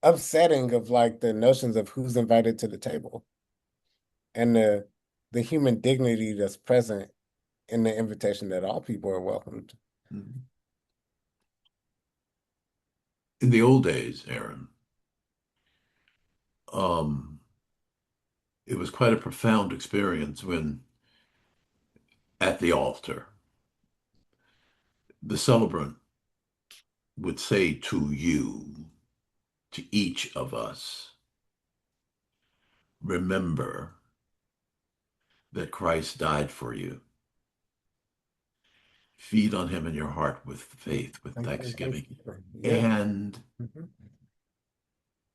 upsetting of like the notions of who's invited to the table and the human dignity that's present in the invitation that all people are welcomed. In the old days, Aaron, um, it was quite a profound experience when at the altar, the celebrant would say to you, to each of us, remember that Christ died for you. Feed on him in your heart with faith, with And thanksgiving, Thanksgiving. Yeah. and Mhm.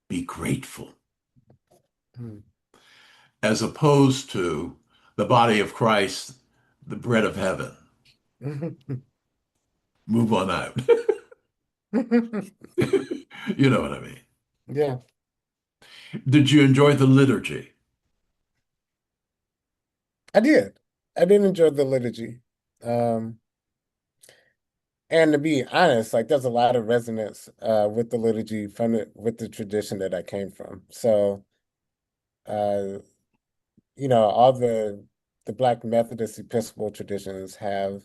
be grateful, Mhm. as opposed to the body of Christ, the bread of heaven. Move on out. You know what I mean? Yeah, Did you enjoy the liturgy? I did. I did enjoy the liturgy. Um, and to be honest, like there's a lot of resonance with the liturgy with the tradition that I came from. So uh, all the Black Methodist Episcopal traditions have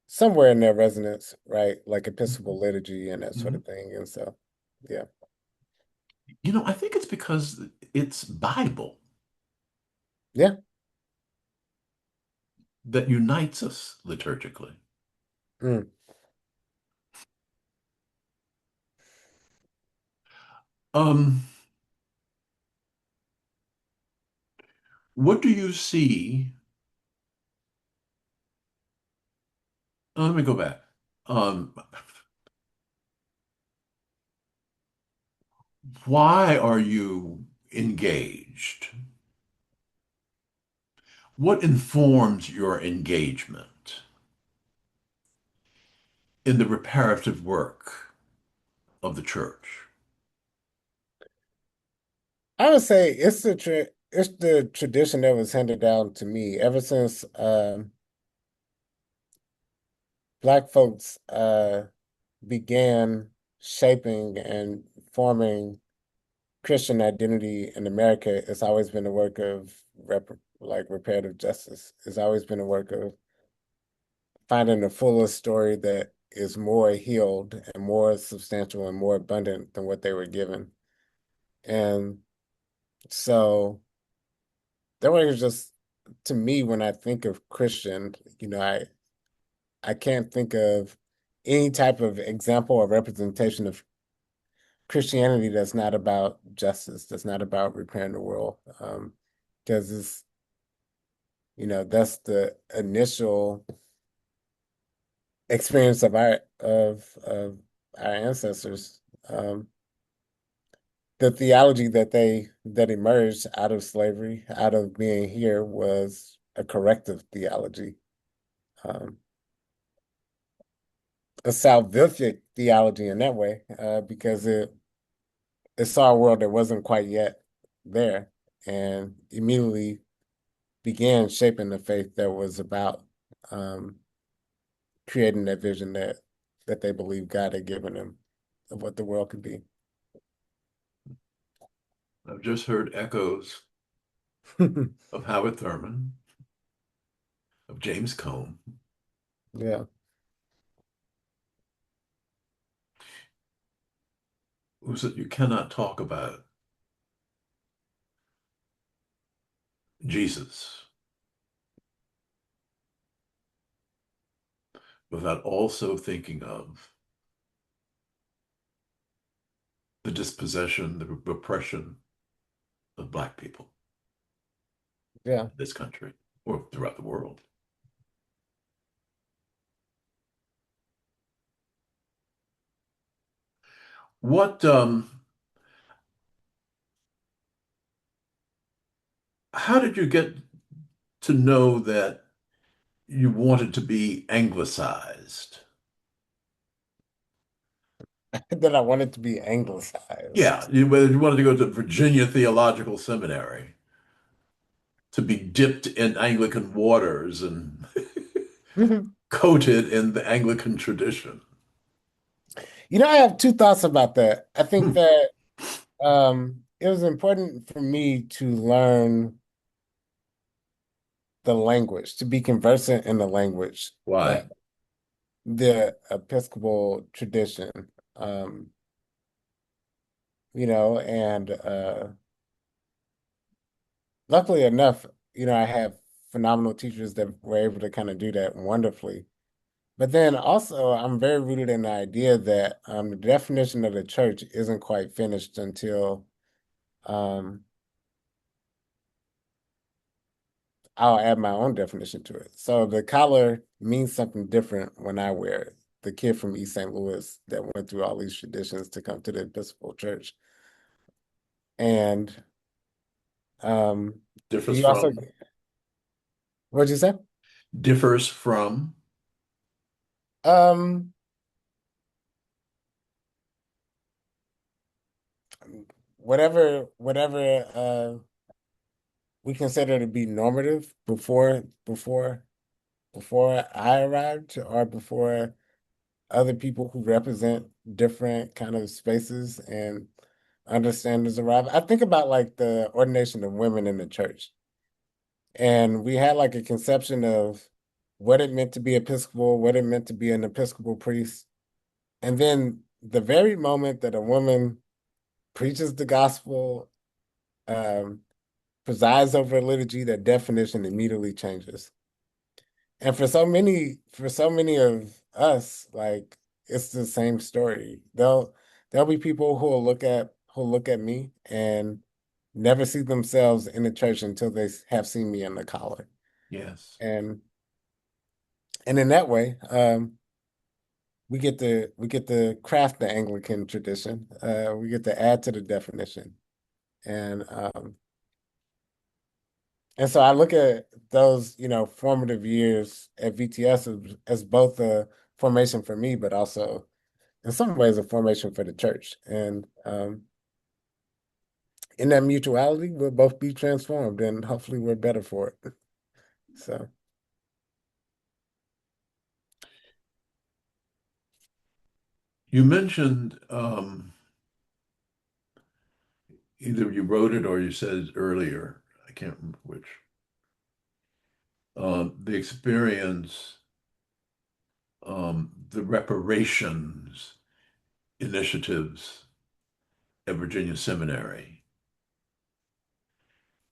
somewhere in their resonance, right? Like Episcopal liturgy and that sort Mhm. of thing. And so, yeah, I think it's because it's Bible yeah. that unites us liturgically. Mm. Um, what do you see? Let me go back. Um, why are you engaged? What informs your engagement in the reparative work of the church? I would say it's the tradition that was handed down to me ever since Black folks began shaping and forming Christian identity in America. It's always been a work of reparative justice. It's always been a work of finding the fullest story that is more healed and more substantial and more abundant than what they were given. And so that was just to me when I think of Christian, I can't think of any type of example or representation of Christianity that's not about justice, that's not about repairing the world. Because that's the initial experience of our ancestors. The theology that emerged out of slavery, out of being here, was a corrective theology, um, a salvific theology in that way, because it saw a world that wasn't quite yet there, and immediately began shaping the faith that was about um, creating that vision that they believed God had given them of what the world could be. I've just heard echoes of Howard Thurman, of James Cone, Yeah, who said you cannot talk about Jesus without also thinking of the dispossession, the repression of Black people yeah. in this country or throughout the world. What, how did you get to know that you wanted to be anglicized? That I wanted to be Yeah, anglicized. whether you wanted to go to Virginia Theological Seminary to be dipped in Anglican waters and coated in the Anglican tradition. I have two thoughts about that. I think Hmm. that it was important for me to learn the language, to be conversant in the language, Why? the Episcopal tradition. Um, and luckily enough, I have phenomenal teachers that were able to kind of do that wonderfully. But then also, I'm very rooted in the idea that the definition of the church isn't quite finished until um, I'll add my own definition to it. So the collar means something different when I wear it. The kid from East St. Louis that went through all these traditions to come to the Episcopal Church. And um, Differs you also, from, what'd you say? differs from, Um, whatever we consider to be normative before I arrived or before other people who represent different kind of spaces and understandings arrive. I think about like the ordination of women in the church. And we had like a conception of what it meant to be Episcopal, what it meant to be an Episcopal priest. And then the very moment that a woman preaches the gospel, um, presides over a liturgy, that definition immediately changes. And for so many of us, like it's the same story. There'll be people who'll look at me and never see themselves in the church until they have seen me in the collar. Yes. And and in that way, we get to craft the Anglican tradition. We get to add to the definition. And and so I look at those, formative years at VTS as both a formation for me, but also in some ways a formation for the church. And in that mutuality, we'll both be transformed and hopefully we're better for it. So You mentioned either you wrote it or you said it earlier. I can't remember which. The experience, the reparations initiatives at Virginia Seminary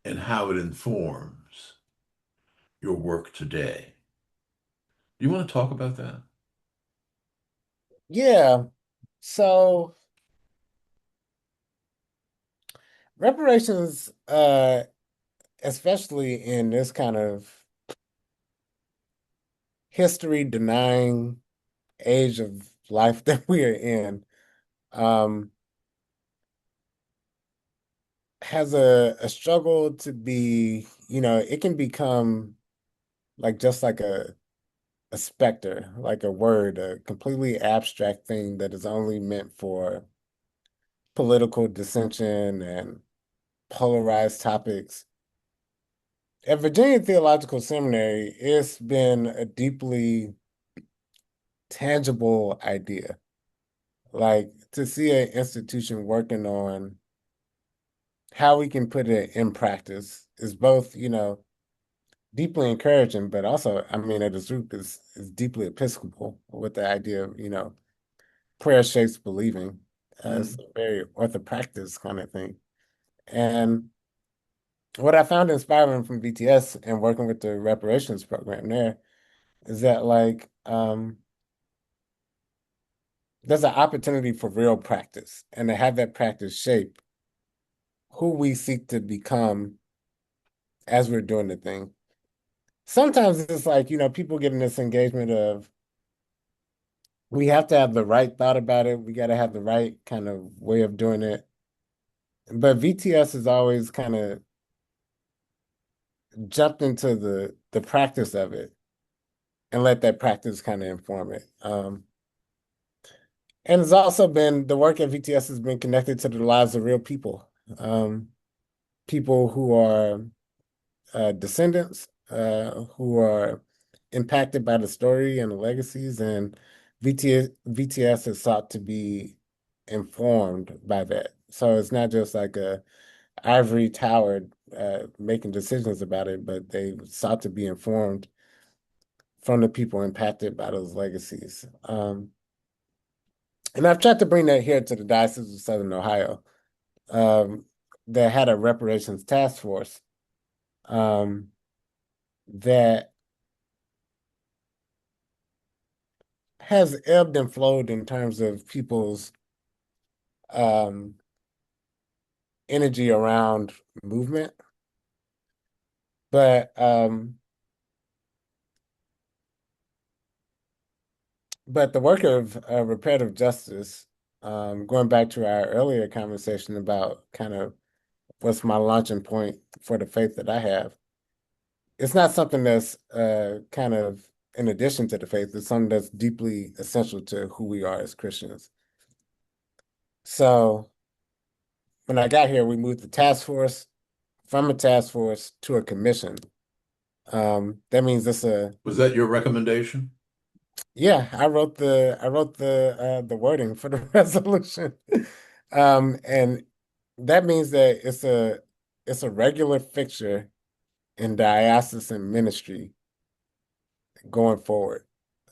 and how it informs your work today. Do you want to talk about that? yeah, so reparations, especially in this kind of history denying age of life that we are in, um, has a struggle to be, it can become like just like a specter, like a word, a completely abstract thing that is only meant for political dissension and polarized topics. At Virginia Theological Seminary, it's been a deeply tangible idea. Like to see an institution working on how we can put it in practice is both, deeply encouraging, but also, I mean, at its root is deeply Episcopal with the idea of, prayer shapes believing. It's Mm. a very orthopractice kind of thing. And what I found inspiring from BTS and working with the reparations program there is that there's an opportunity for real practice and to have that practice shape who we seek to become as we're doing the thing. Sometimes it's like, people get in this engagement of we have to have the right thought about it. We got to have the right kind of way of doing it. But VTS has always kind of jumped into the practice of it and let that practice kind of inform it. And it's also been the work at VTS has been connected to the lives of real people, people who are descendants, who are impacted by the story and the legacies, and VTS has sought to be informed by that. So it's not just like a ivory tower making decisions about it, but they sought to be informed from the people impacted by those legacies. And I've tried to bring that here to the Diocese of Southern Ohio, um, that had a reparations task force um, that has ebbed and flowed in terms of people's um, energy around movement. But but the work of reparative justice, going back to our earlier conversation about kind of what's my launching point for the faith that I have, it's not something that's kind of in addition to the faith. It's something that's deeply essential to who we are as Christians. So when I got here, we moved the task force from a task force to a commission. That means it's a Was that your recommendation? yeah, I wrote the wording for the resolution. And that means that it's a regular fixture in diocesan ministry going forward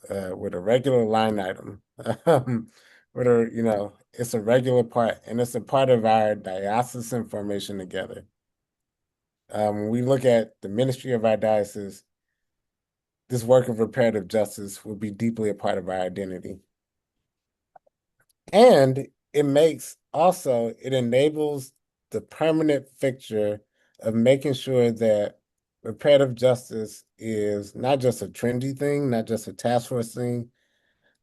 with a regular line item. With a, it's a regular part, and it's a part of our diocesan formation together. When we look at the ministry of our diocese, this work of reparative justice will be deeply a part of our identity. And it enables the permanent fixture of making sure that reparative justice is not just a trendy thing, not just a task force thing,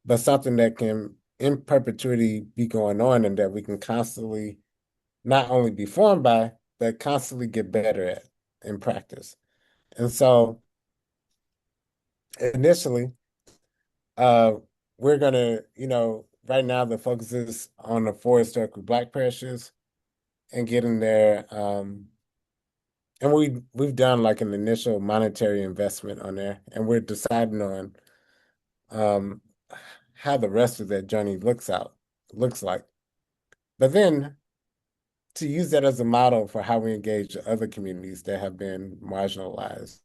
but something that can in perpetuity be going on and that we can constantly not only be formed by, but constantly get better at in practice. And so initially, uh, we're gonna, right now the focus is on the four historically Black parishes and getting there. And we've done like an initial monetary investment on there, and we're deciding on um, how the rest of that journey looks like. But then to use that as a model for how we engage other communities that have been marginalized,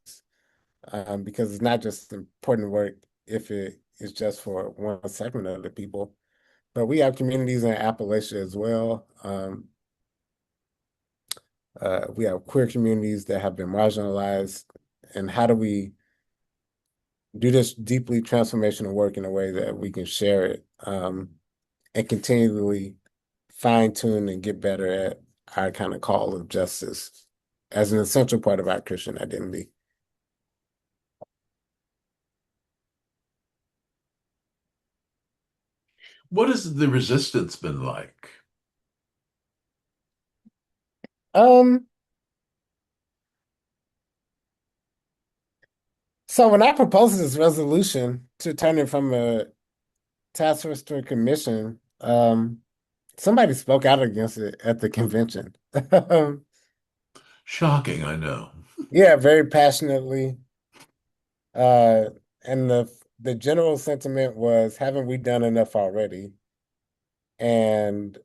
because it's not just important work if it is just for one segment of the people, but we have communities in Appalachia as well. We have queer communities that have been marginalized, and how do we do this deeply transformational work in a way that we can share it and continually fine tune and get better at our kind of call of justice as an essential part of our Christian identity. What has the resistance been like? Um, so when I proposed this resolution to turn it from a task force to a commission, somebody spoke out against it at the convention. Shocking, I know. Yeah, very passionately. Uh, and the general sentiment was, haven't we done enough already? And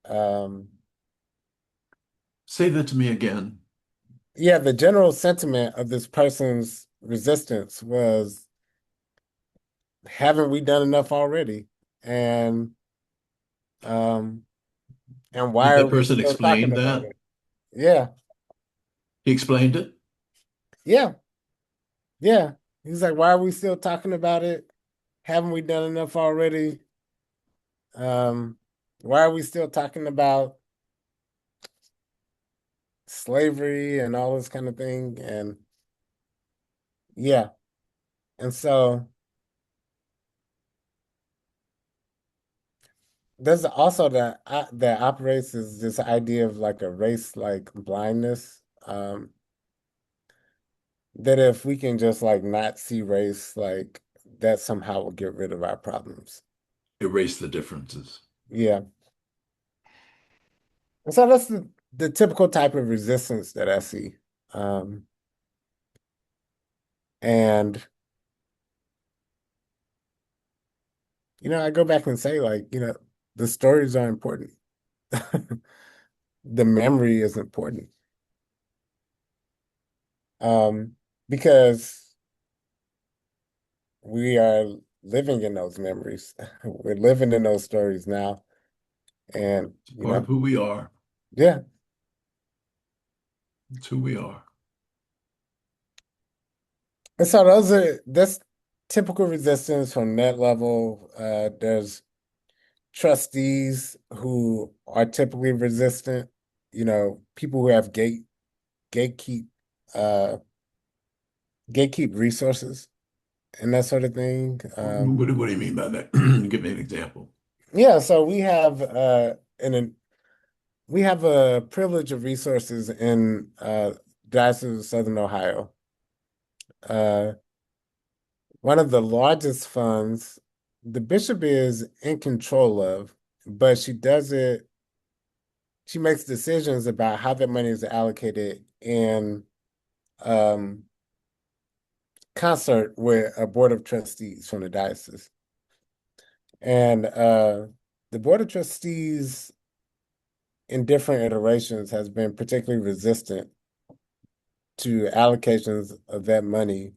um, Say that to me again. yeah, the general sentiment of this person's resistance was, haven't we done enough already? And um, and Did why are that we person still talking explain about that? it? Yeah, He explained it? yeah, yeah. He's like, why are we still talking about it? Haven't we done enough already? Um, why are we still talking about slavery and all this kind of thing? And yeah, and so there's also that operates as this idea of like a race like blindness. That if we can just like not see race, like that somehow will get rid of our problems. Erase the differences. Yeah. And so that's the typical type of resistance that I see. Um, and I go back and say like, the stories are important. The memory is important. Um, because we are living in those memories. We're living in those stories now. And, It's part of who we are. yeah. It's who we are. And so that's typical resistance from that level. There's trustees who are typically resistant, people who have gatekeep uh gatekeep resources and that sort of thing. What do you mean by that? Give me an example. Yeah, so we have a privilege of resources in Diocese of Southern Ohio. Uh, one of the largest funds the bishop is in control of, but she makes decisions about how that money is allocated in um, concert with a board of trustees from the diocese. And the board of trustees in different iterations has been particularly resistant to allocations of that money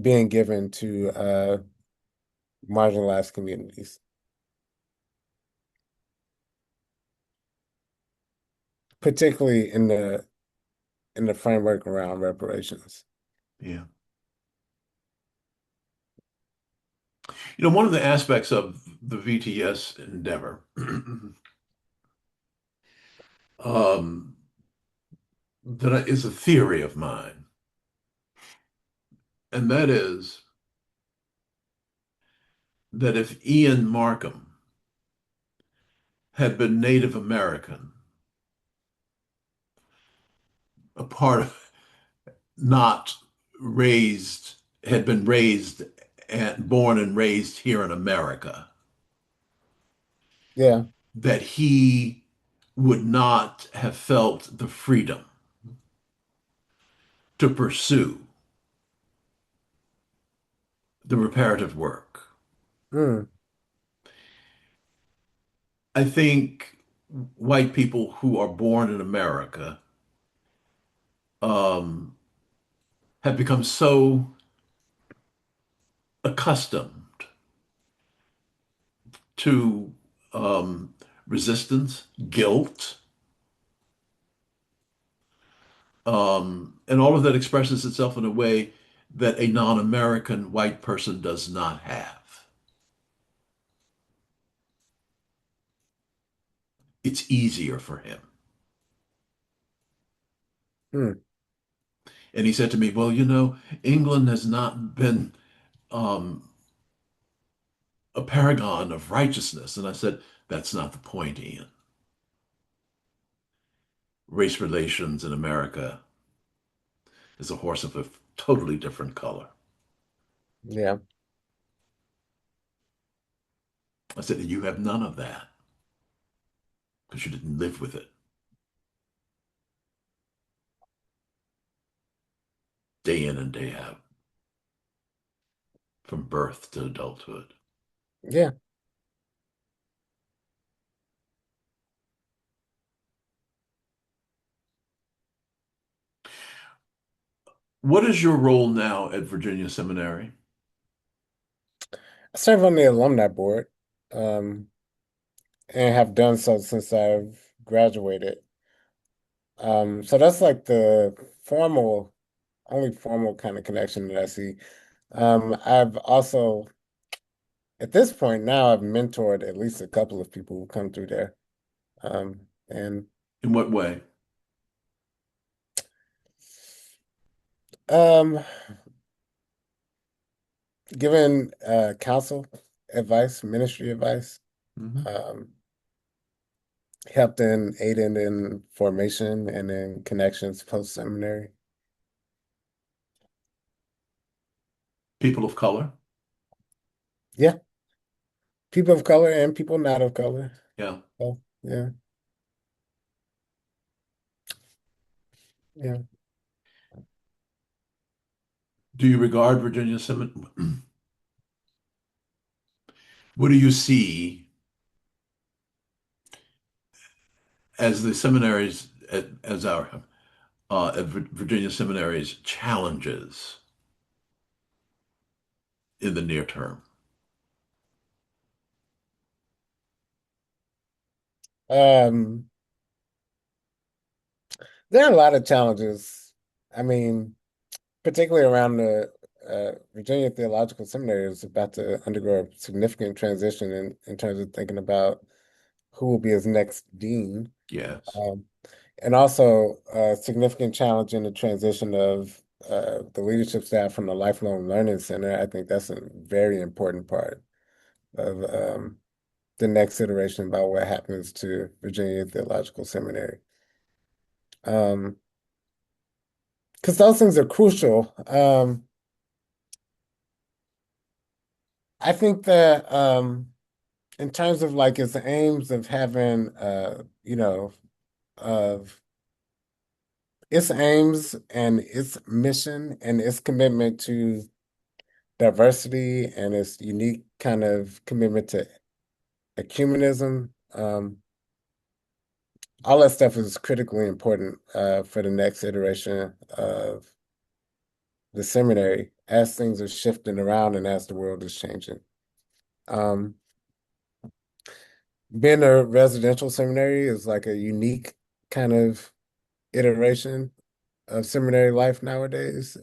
being given to marginalized communities, particularly in the framework around reparations. Yeah. One of the aspects of the VTS endeavor um, that is a theory of mine, and that is that if Ian Markham had been Native American, a part of not raised, had been raised and born and raised here in America, Yeah. that he would not have felt the freedom to pursue the reparative work. Mm, I think white people who are born in America um, have become so accustomed to resistance, guilt, and all of that expresses itself in a way that a non-American white person does not have. It's easier for him. mm, And he said to me, well, England has not been um, a paragon of righteousness. And I said, that's not the point, Ian. Race relations in America is a horse of a totally different color. yeah. I said, you have none of that because you didn't live with it day in and day out, from birth to adulthood. Yeah. What is your role now at Virginia Seminary? I serve on the alumni board, um, and have done so since I've graduated. So that's like the formal, only formal kind of connection that I see. I've also, at this point now, I've mentored at least a couple of people who come through there. And In what way? um, given counsel advice, ministry advice, Mhm. um, helped in aiding in formation and in connections post seminary. People of color? Yeah, people of color and people not of color. Yeah. Oh, yeah, yeah. Do you regard Virginia Seminary? What do you see as the seminaries, as our at Virginia Seminary's challenges in the near term? Um, there are a lot of challenges. I mean, particularly around the Virginia Theological Seminary is about to undergo a significant transition in terms of thinking about who will be his next dean. Yes. Um, and also a significant challenge in the transition of the leadership staff from the Lifelong Learning Center. I think that's a very important part of the next iteration about what happens to Virginia Theological Seminary. Because those things are crucial. I think that in terms of like its aims of having of its aims and its mission and its commitment to diversity and its unique kind of commitment to ecumenism. All that stuff is critically important for the next iteration of the seminary as things are shifting around and as the world is changing. Um, Being a residential seminary is like a unique kind of iteration of seminary life nowadays.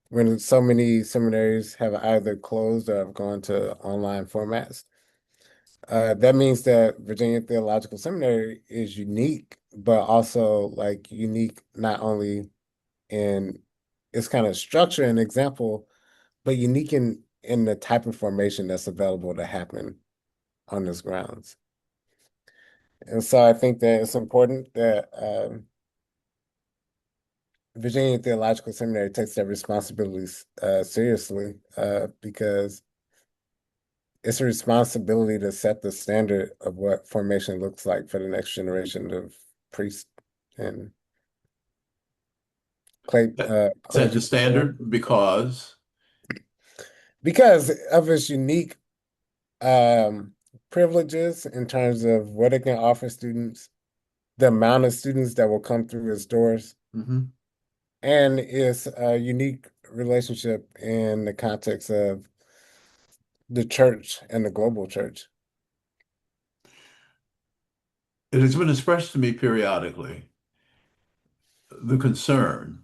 When so many seminaries have either closed or have gone to online formats. That means that Virginia Theological Seminary is unique, but also like unique not only in its kind of structure and example, but unique in the type of formation that's available to happen on this grounds. And so I think that it's important that Virginia Theological Seminary takes their responsibilities seriously because it's a responsibility to set the standard of what formation looks like for the next generation of priests and Set the clergy standard because, because of its unique um, privileges in terms of what it can offer students, the amount of students that will come through its doors, mhm, and its unique relationship in the context of the church and the global church. it has been expressed to me periodically the concern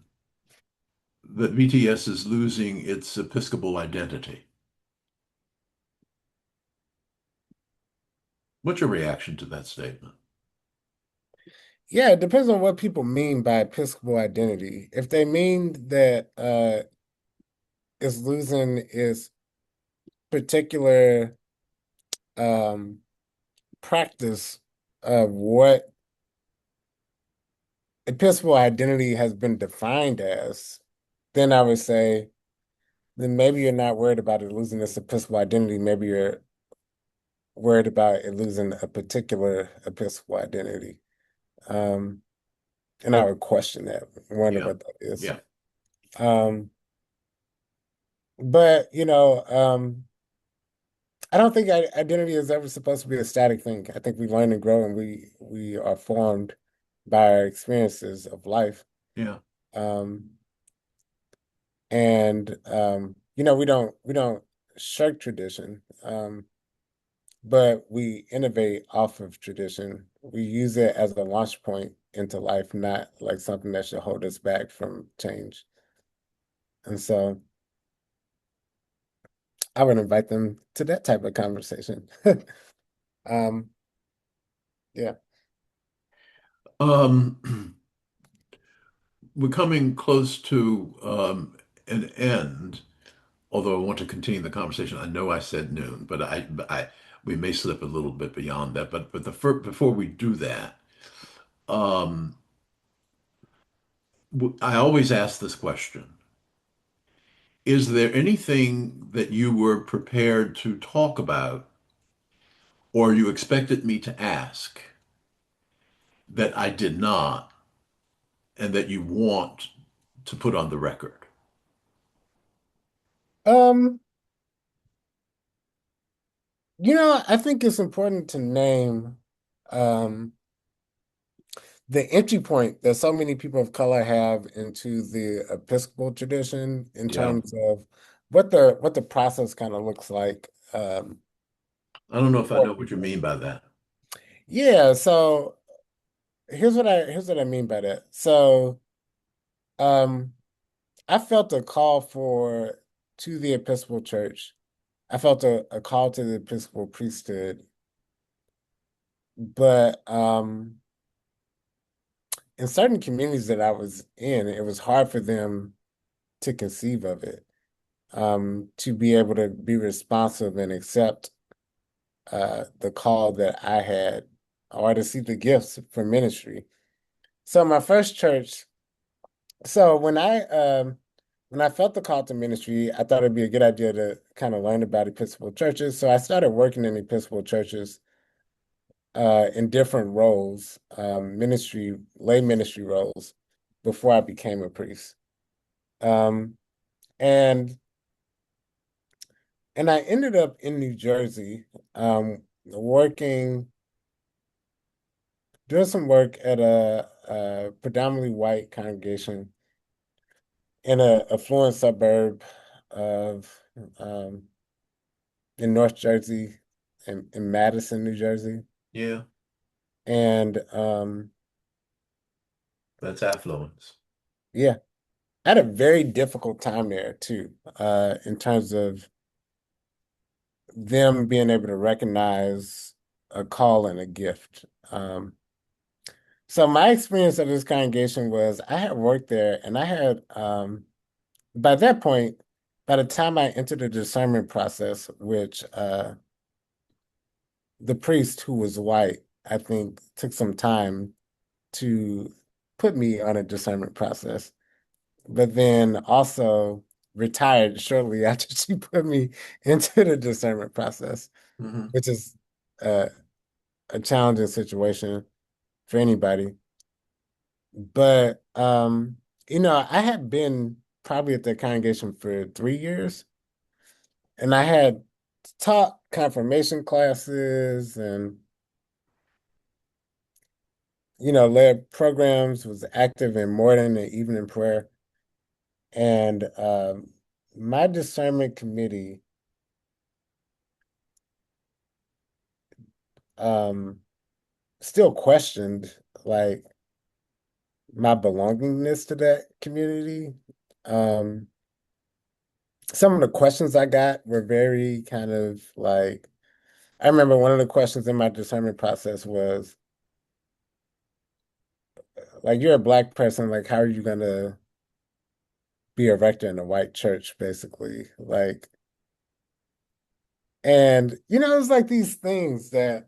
that VTS is losing its Episcopal identity. What's your reaction to that statement? Yeah, it depends on what people mean by Episcopal identity. If they mean that it's losing its particular um, practice of what Episcopal identity has been defined as, then I would say, then maybe you're not worried about it losing its Episcopal identity. Maybe you're worried about it losing a particular Episcopal identity. Um, and I would question that, wonder Yeah, what that is. yeah, Um, but I don't think identity is ever supposed to be a static thing. I think we learn and grow, and we are formed by our experiences of life. yeah. Um, and we don't shirk tradition, but we innovate off of tradition. We use it as a launch point into life, not like something that should hold us back from change. And so I would invite them to that type of conversation. Um, yeah. Um, we're coming close to an end, although I want to continue the conversation. I know I said noon, but we may slip a little bit beyond that. But before we do that, um, I always ask this question. Is there anything that you were prepared to talk about or you expected me to ask that I did not and that you want to put on the record? Um, I think it's important to name um the entry point that so many people of color have into the Episcopal tradition in Yeah. terms of what the process kind of looks like. I don't know if I For know what you people. mean by that. Yeah, so here's what I mean by that. So um I felt a call for to the Episcopal Church. I felt a call to the Episcopal priesthood, but in certain communities that I was in, it was hard for them to conceive of it, to be able to be responsive and accept the call that I had or to see the gifts for ministry. So my first church, so when I felt the call to ministry, I thought it'd be a good idea to kind of learn about Episcopal churches. So I started working in Episcopal churches in different roles, lay ministry roles, before I became a priest. Um, and and I ended up in New Jersey, working, doing some work at a predominantly white congregation in a affluent suburb of um, in North Jersey, in Madison, New Jersey. Yeah, And that's affluence. yeah, I had a very difficult time there too, in terms of them being able to recognize a call and a gift. So my experience of this congregation was I had worked there and I had by that point, by the time I entered the discernment process, which the priest who was white, I think took some time to put me on a discernment process, but then also retired shortly after she put me into the discernment process, Hmm. which is uh, a challenging situation for anybody. But I had been probably at the congregation for 3 years, and I had taught confirmation classes and led programs, was active in morning and evening prayer. And my discernment committee um, still questioned like my belongingness to that community. Um, some of the questions I got were very kind of like, I remember one of the questions in my discernment process was like, you're a black person, like, how are you gonna be a rector in a white church, basically? Like, and it was like these things that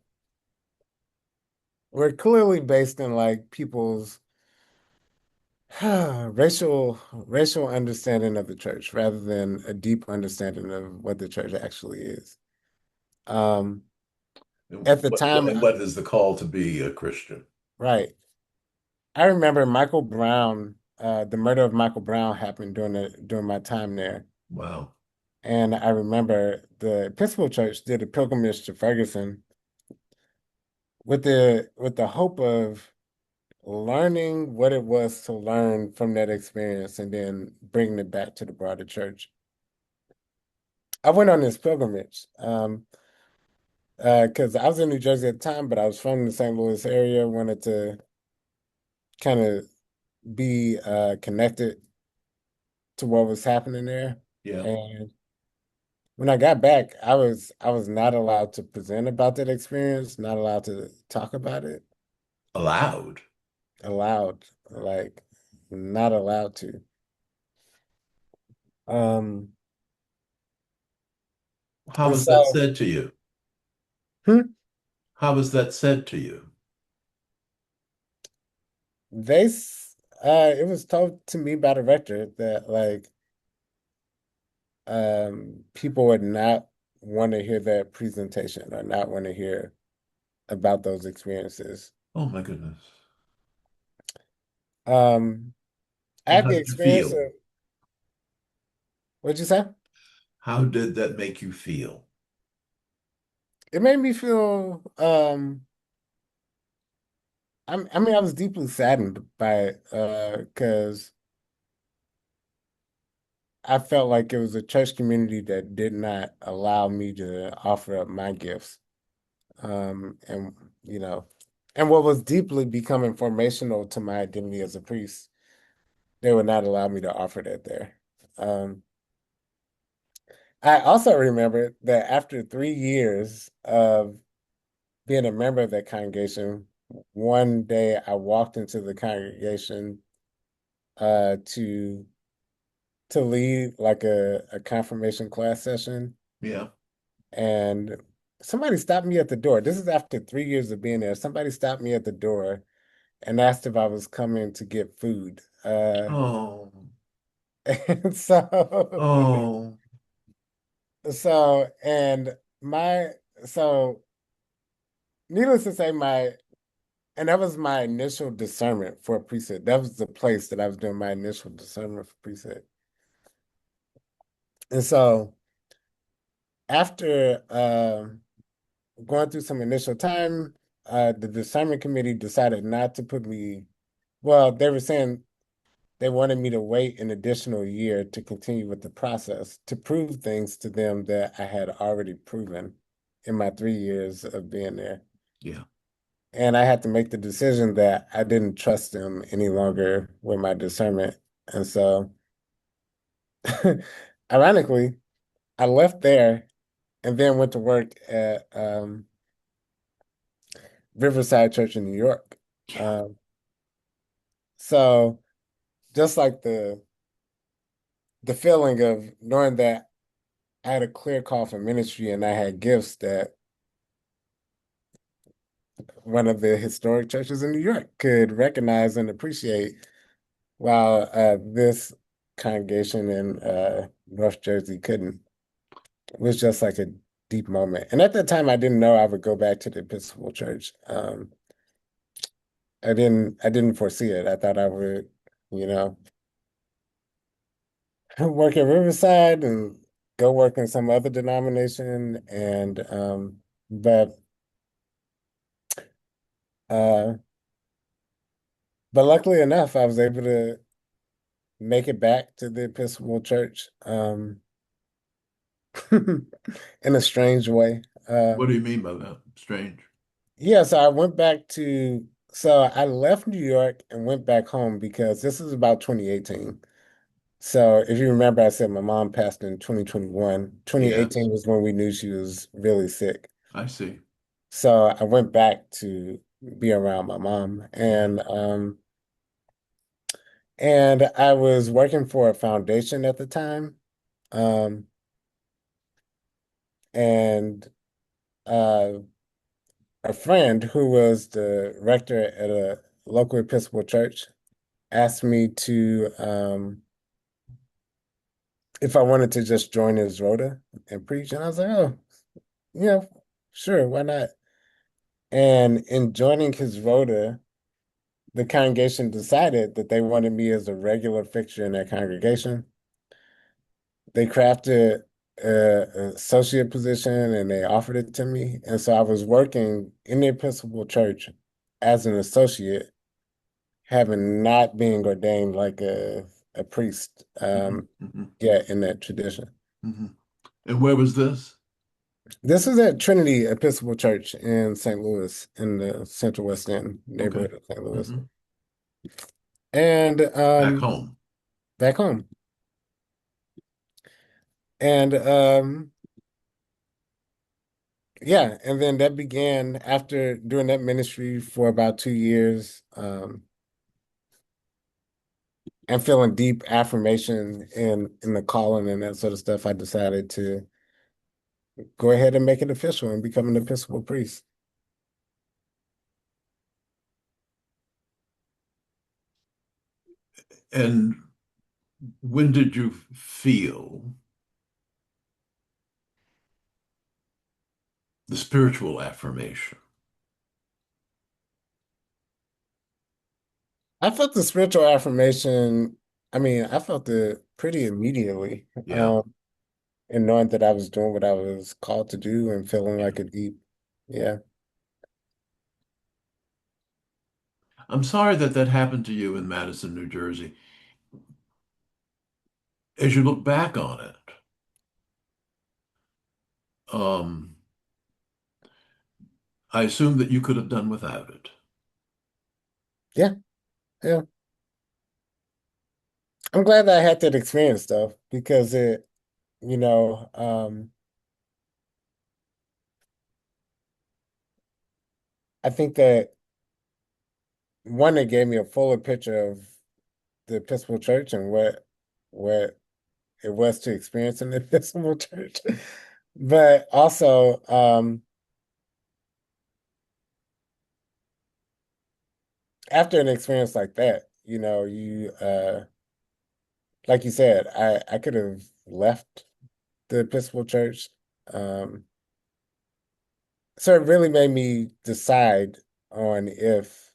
were clearly based in like people's racial understanding of the church rather than a deep understanding of what the church actually is. Um, at the time, And what is the call to be a Christian? right. I remember Michael Brown, the murder of Michael Brown happened during my time there. Wow. And I remember the Episcopal Church did a pilgrimage to Ferguson with the hope of learning what it was to learn from that experience and then bringing it back to the broader church. I went on this pilgrimage because I was in New Jersey at the time, but I was from the St. Louis area, wanted to kind of be connected to what was happening there. Yeah. And when I got back, I was not allowed to present about that experience, not allowed to talk about it, Allowed. allowed, like not allowed to. Um, How and was that so said to you? hmm, How was that said to you? it was told to me by the rector that like people would not want to hear that presentation or not want to hear about those experiences. Oh my goodness. Um, I And had how the did you experience feel? of what'd you say? How did that make you feel? It made me feel I mean I was deeply saddened by it because I felt like it was a church community that did not allow me to offer up my gifts. And you know, and what was deeply becoming formational to my identity as a priest, they would not allow me to offer that there. Um, I also remember that after 3 years of being a member of that congregation, one day I walked into the congregation to lead like a confirmation class session, Yeah. and somebody stopped me at the door. This is after 3 years of being there. Somebody stopped me at the door and asked if I was coming to get food. Oh, And so, oh, so, and my, so, needless to say, and that was my initial discernment for a priesthood. That was the place that I was doing my initial discernment for priesthood. And so, after going through some initial time, the discernment committee decided not to put me, well, they were saying they wanted me to wait an additional year to continue with the process to prove things to them that I had already proven in my 3 years of being there. Yeah. And I had to make the decision that I didn't trust them any longer with my discernment. And so, ironically, I left there and then went to work at Riverside Church in New York. Yeah. Um, so just like the feeling of knowing that I had a clear call for ministry and I had gifts that one of the historic churches in New York could recognize and appreciate, while this congregation in North Jersey couldn't. It was just like a deep moment. And at that time, I didn't know I would go back to the Episcopal Church. I didn't foresee it. I thought I would, you know, work at Riverside and go work in some other denomination. And but uh, but luckily enough, I was able to make it back to the Episcopal Church in a strange way. What do you mean by that? Strange. Yeah, so I went back to, so I left New York and went back home because this is about 2018. So if you remember, I said my mom passed in 2021. 2018 Yes, was when we knew she was really sick. I see. So I went back to be around my mom, Mhm. and I was working for a foundation at the time. Um and uh a friend who was the rector at a local Episcopal church asked me to if I wanted to just join his rota and preach. And I was like, oh, yeah, sure, why not? And in joining his rota, the congregation decided that they wanted me as a regular fixture in their congregation. They crafted an associate position and they offered it to me. And so I was working in the Episcopal Church as an associate, having not been ordained like a priest Hmm. Hmm. yet in that tradition. Hmm. And where was this? This is at Trinity Episcopal Church in St. Louis, in the Central West End Okay. neighborhood of St. Louis. Hmm. And Back home. back home. And yeah, and then that began after doing that ministry for about 2 years, and feeling deep affirmation in the calling and that sort of stuff. I decided to go ahead and make it official and become an Episcopal priest. And when did you feel the spiritual affirmation? I felt the spiritual affirmation. I mean, I felt it pretty immediately. Yeah. And knowing that I was doing what I was called to do and feeling Yeah. like a deep, yeah. I'm sorry that that happened to you in Madison, New Jersey. As you look back on it, um, I assume that you could have done without it. Yeah, yeah. I'm glad that I had that experience though, because it, you know, I think that one, it gave me a fuller picture of the Episcopal Church and what it was to experience in the Episcopal Church. But also, after an experience like that, like you said, I could have left the Episcopal Church. Um, so it really made me decide on if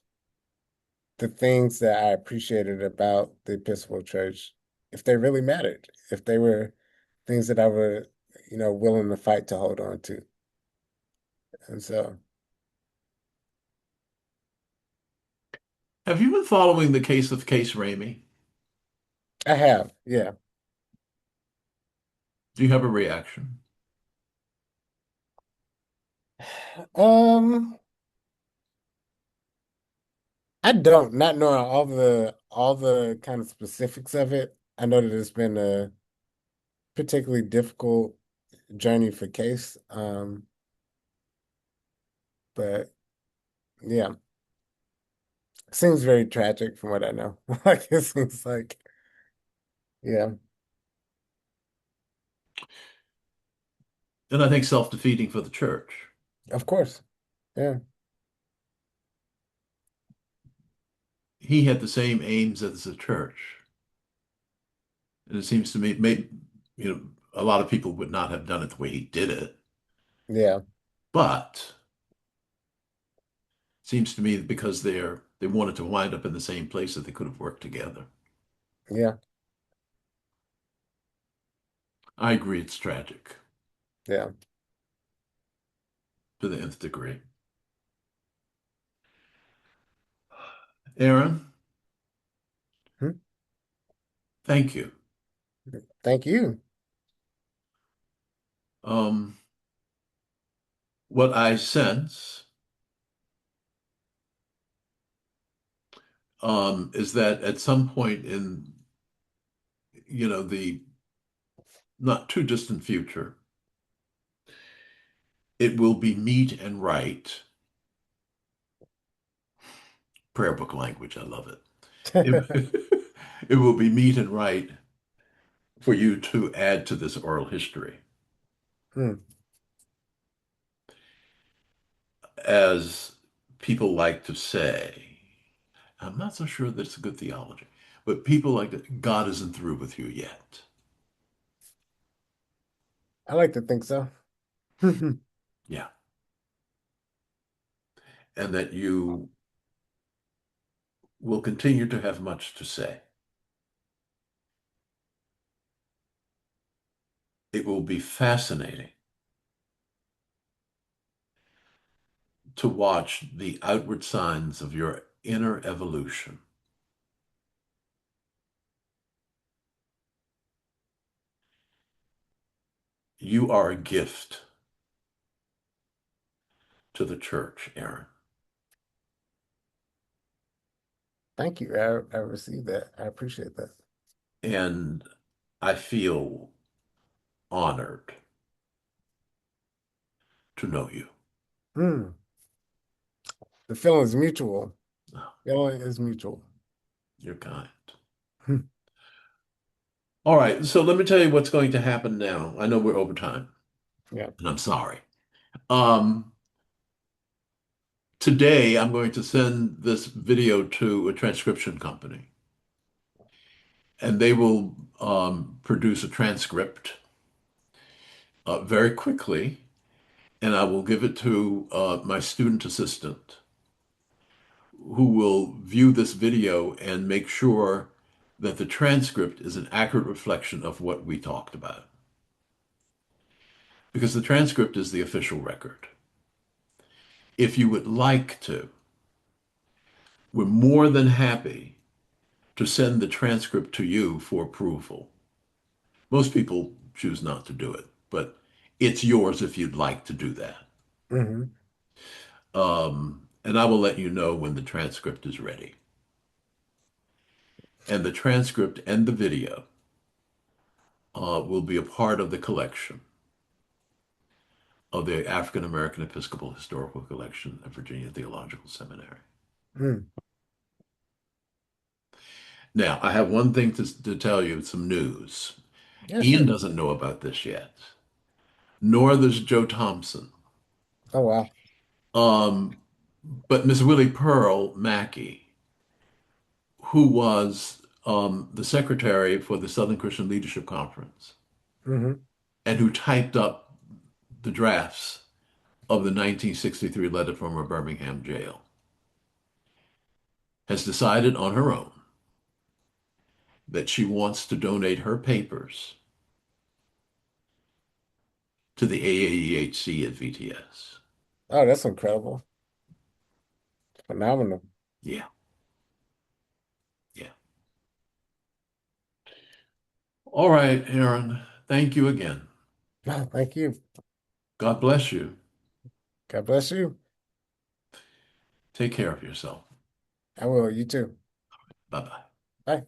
the things that I appreciated about the Episcopal Church, if they really mattered, if they were things that I were, willing to fight to hold on to. And so, Have you been following the case of Case Ramey? I have, yeah. Do you have a reaction? Um, I don't, not knowing all the kind of specifics of it. I know that it's been a particularly difficult journey for Case. But yeah, seems very tragic from what I know. Like it seems like, yeah, And I think self-defeating for the church. of course. Yeah, He had the same aims as the church. And it seems to me, maybe, a lot of people would not have done it the way he did it. yeah, But it seems to me that because they wanted to wind up in the same place that they could have worked together. yeah, I agree it's tragic yeah. to the nth degree. Aaron, Hmm. thank you. Thank you. Um, what I sense is that at some point in, the not too distant future, it will be meet and right. Prayer book language, I love it. It, it will be meet and right for you to add to this oral history. Hmm. As people like to say, I'm not so sure that's a good theology, but people like that, God isn't through with you yet. I like to think so. Yeah. And that you will continue to have much to say. It will be fascinating to watch the outward signs of your inner evolution. You are a gift to the church, Aaron. Thank you. I received that. I appreciate that. And I feel honored to know you. Hmm. The feeling is mutual. Oh, Feeling is mutual. you're kind. Hmm. All right, so let me tell you what's going to happen now. I know we're over time, Yeah. and I'm sorry. Um, Today, I'm going to send this video to a transcription company, and they will produce a transcript very quickly, and I will give it to my student assistant, who will view this video and make sure that the transcript is an accurate reflection of what we talked about. Because the transcript is the official record. If you would like to, we're more than happy to send the transcript to you for approval. Most people choose not to do it, but it's yours if you'd like to do that. Hmm. And I will let you know when the transcript is ready. And the transcript and the video will be a part of the collection of the African American Episcopal Historical Collection at Virginia Theological Seminary. Hmm. Now, I have one thing to tell you, some news. Yeah, Ian sure. doesn't know about this yet, nor does Joe Thompson. Oh, wow. Um, but Miss Willie Pearl Mackey, who was the secretary for the Southern Christian Leadership Conference Hmm. and who typed up the drafts of the 1963 letter from her Birmingham jail, has decided on her own that she wants to donate her papers to the AAEHC at VTS. Oh, that's incredible. Phenomenal. Yeah, yeah. All right, Aaron. Thank you again. No, thank you. God bless you. God bless you. Take care of yourself. I will. You too. Bye bye. Bye.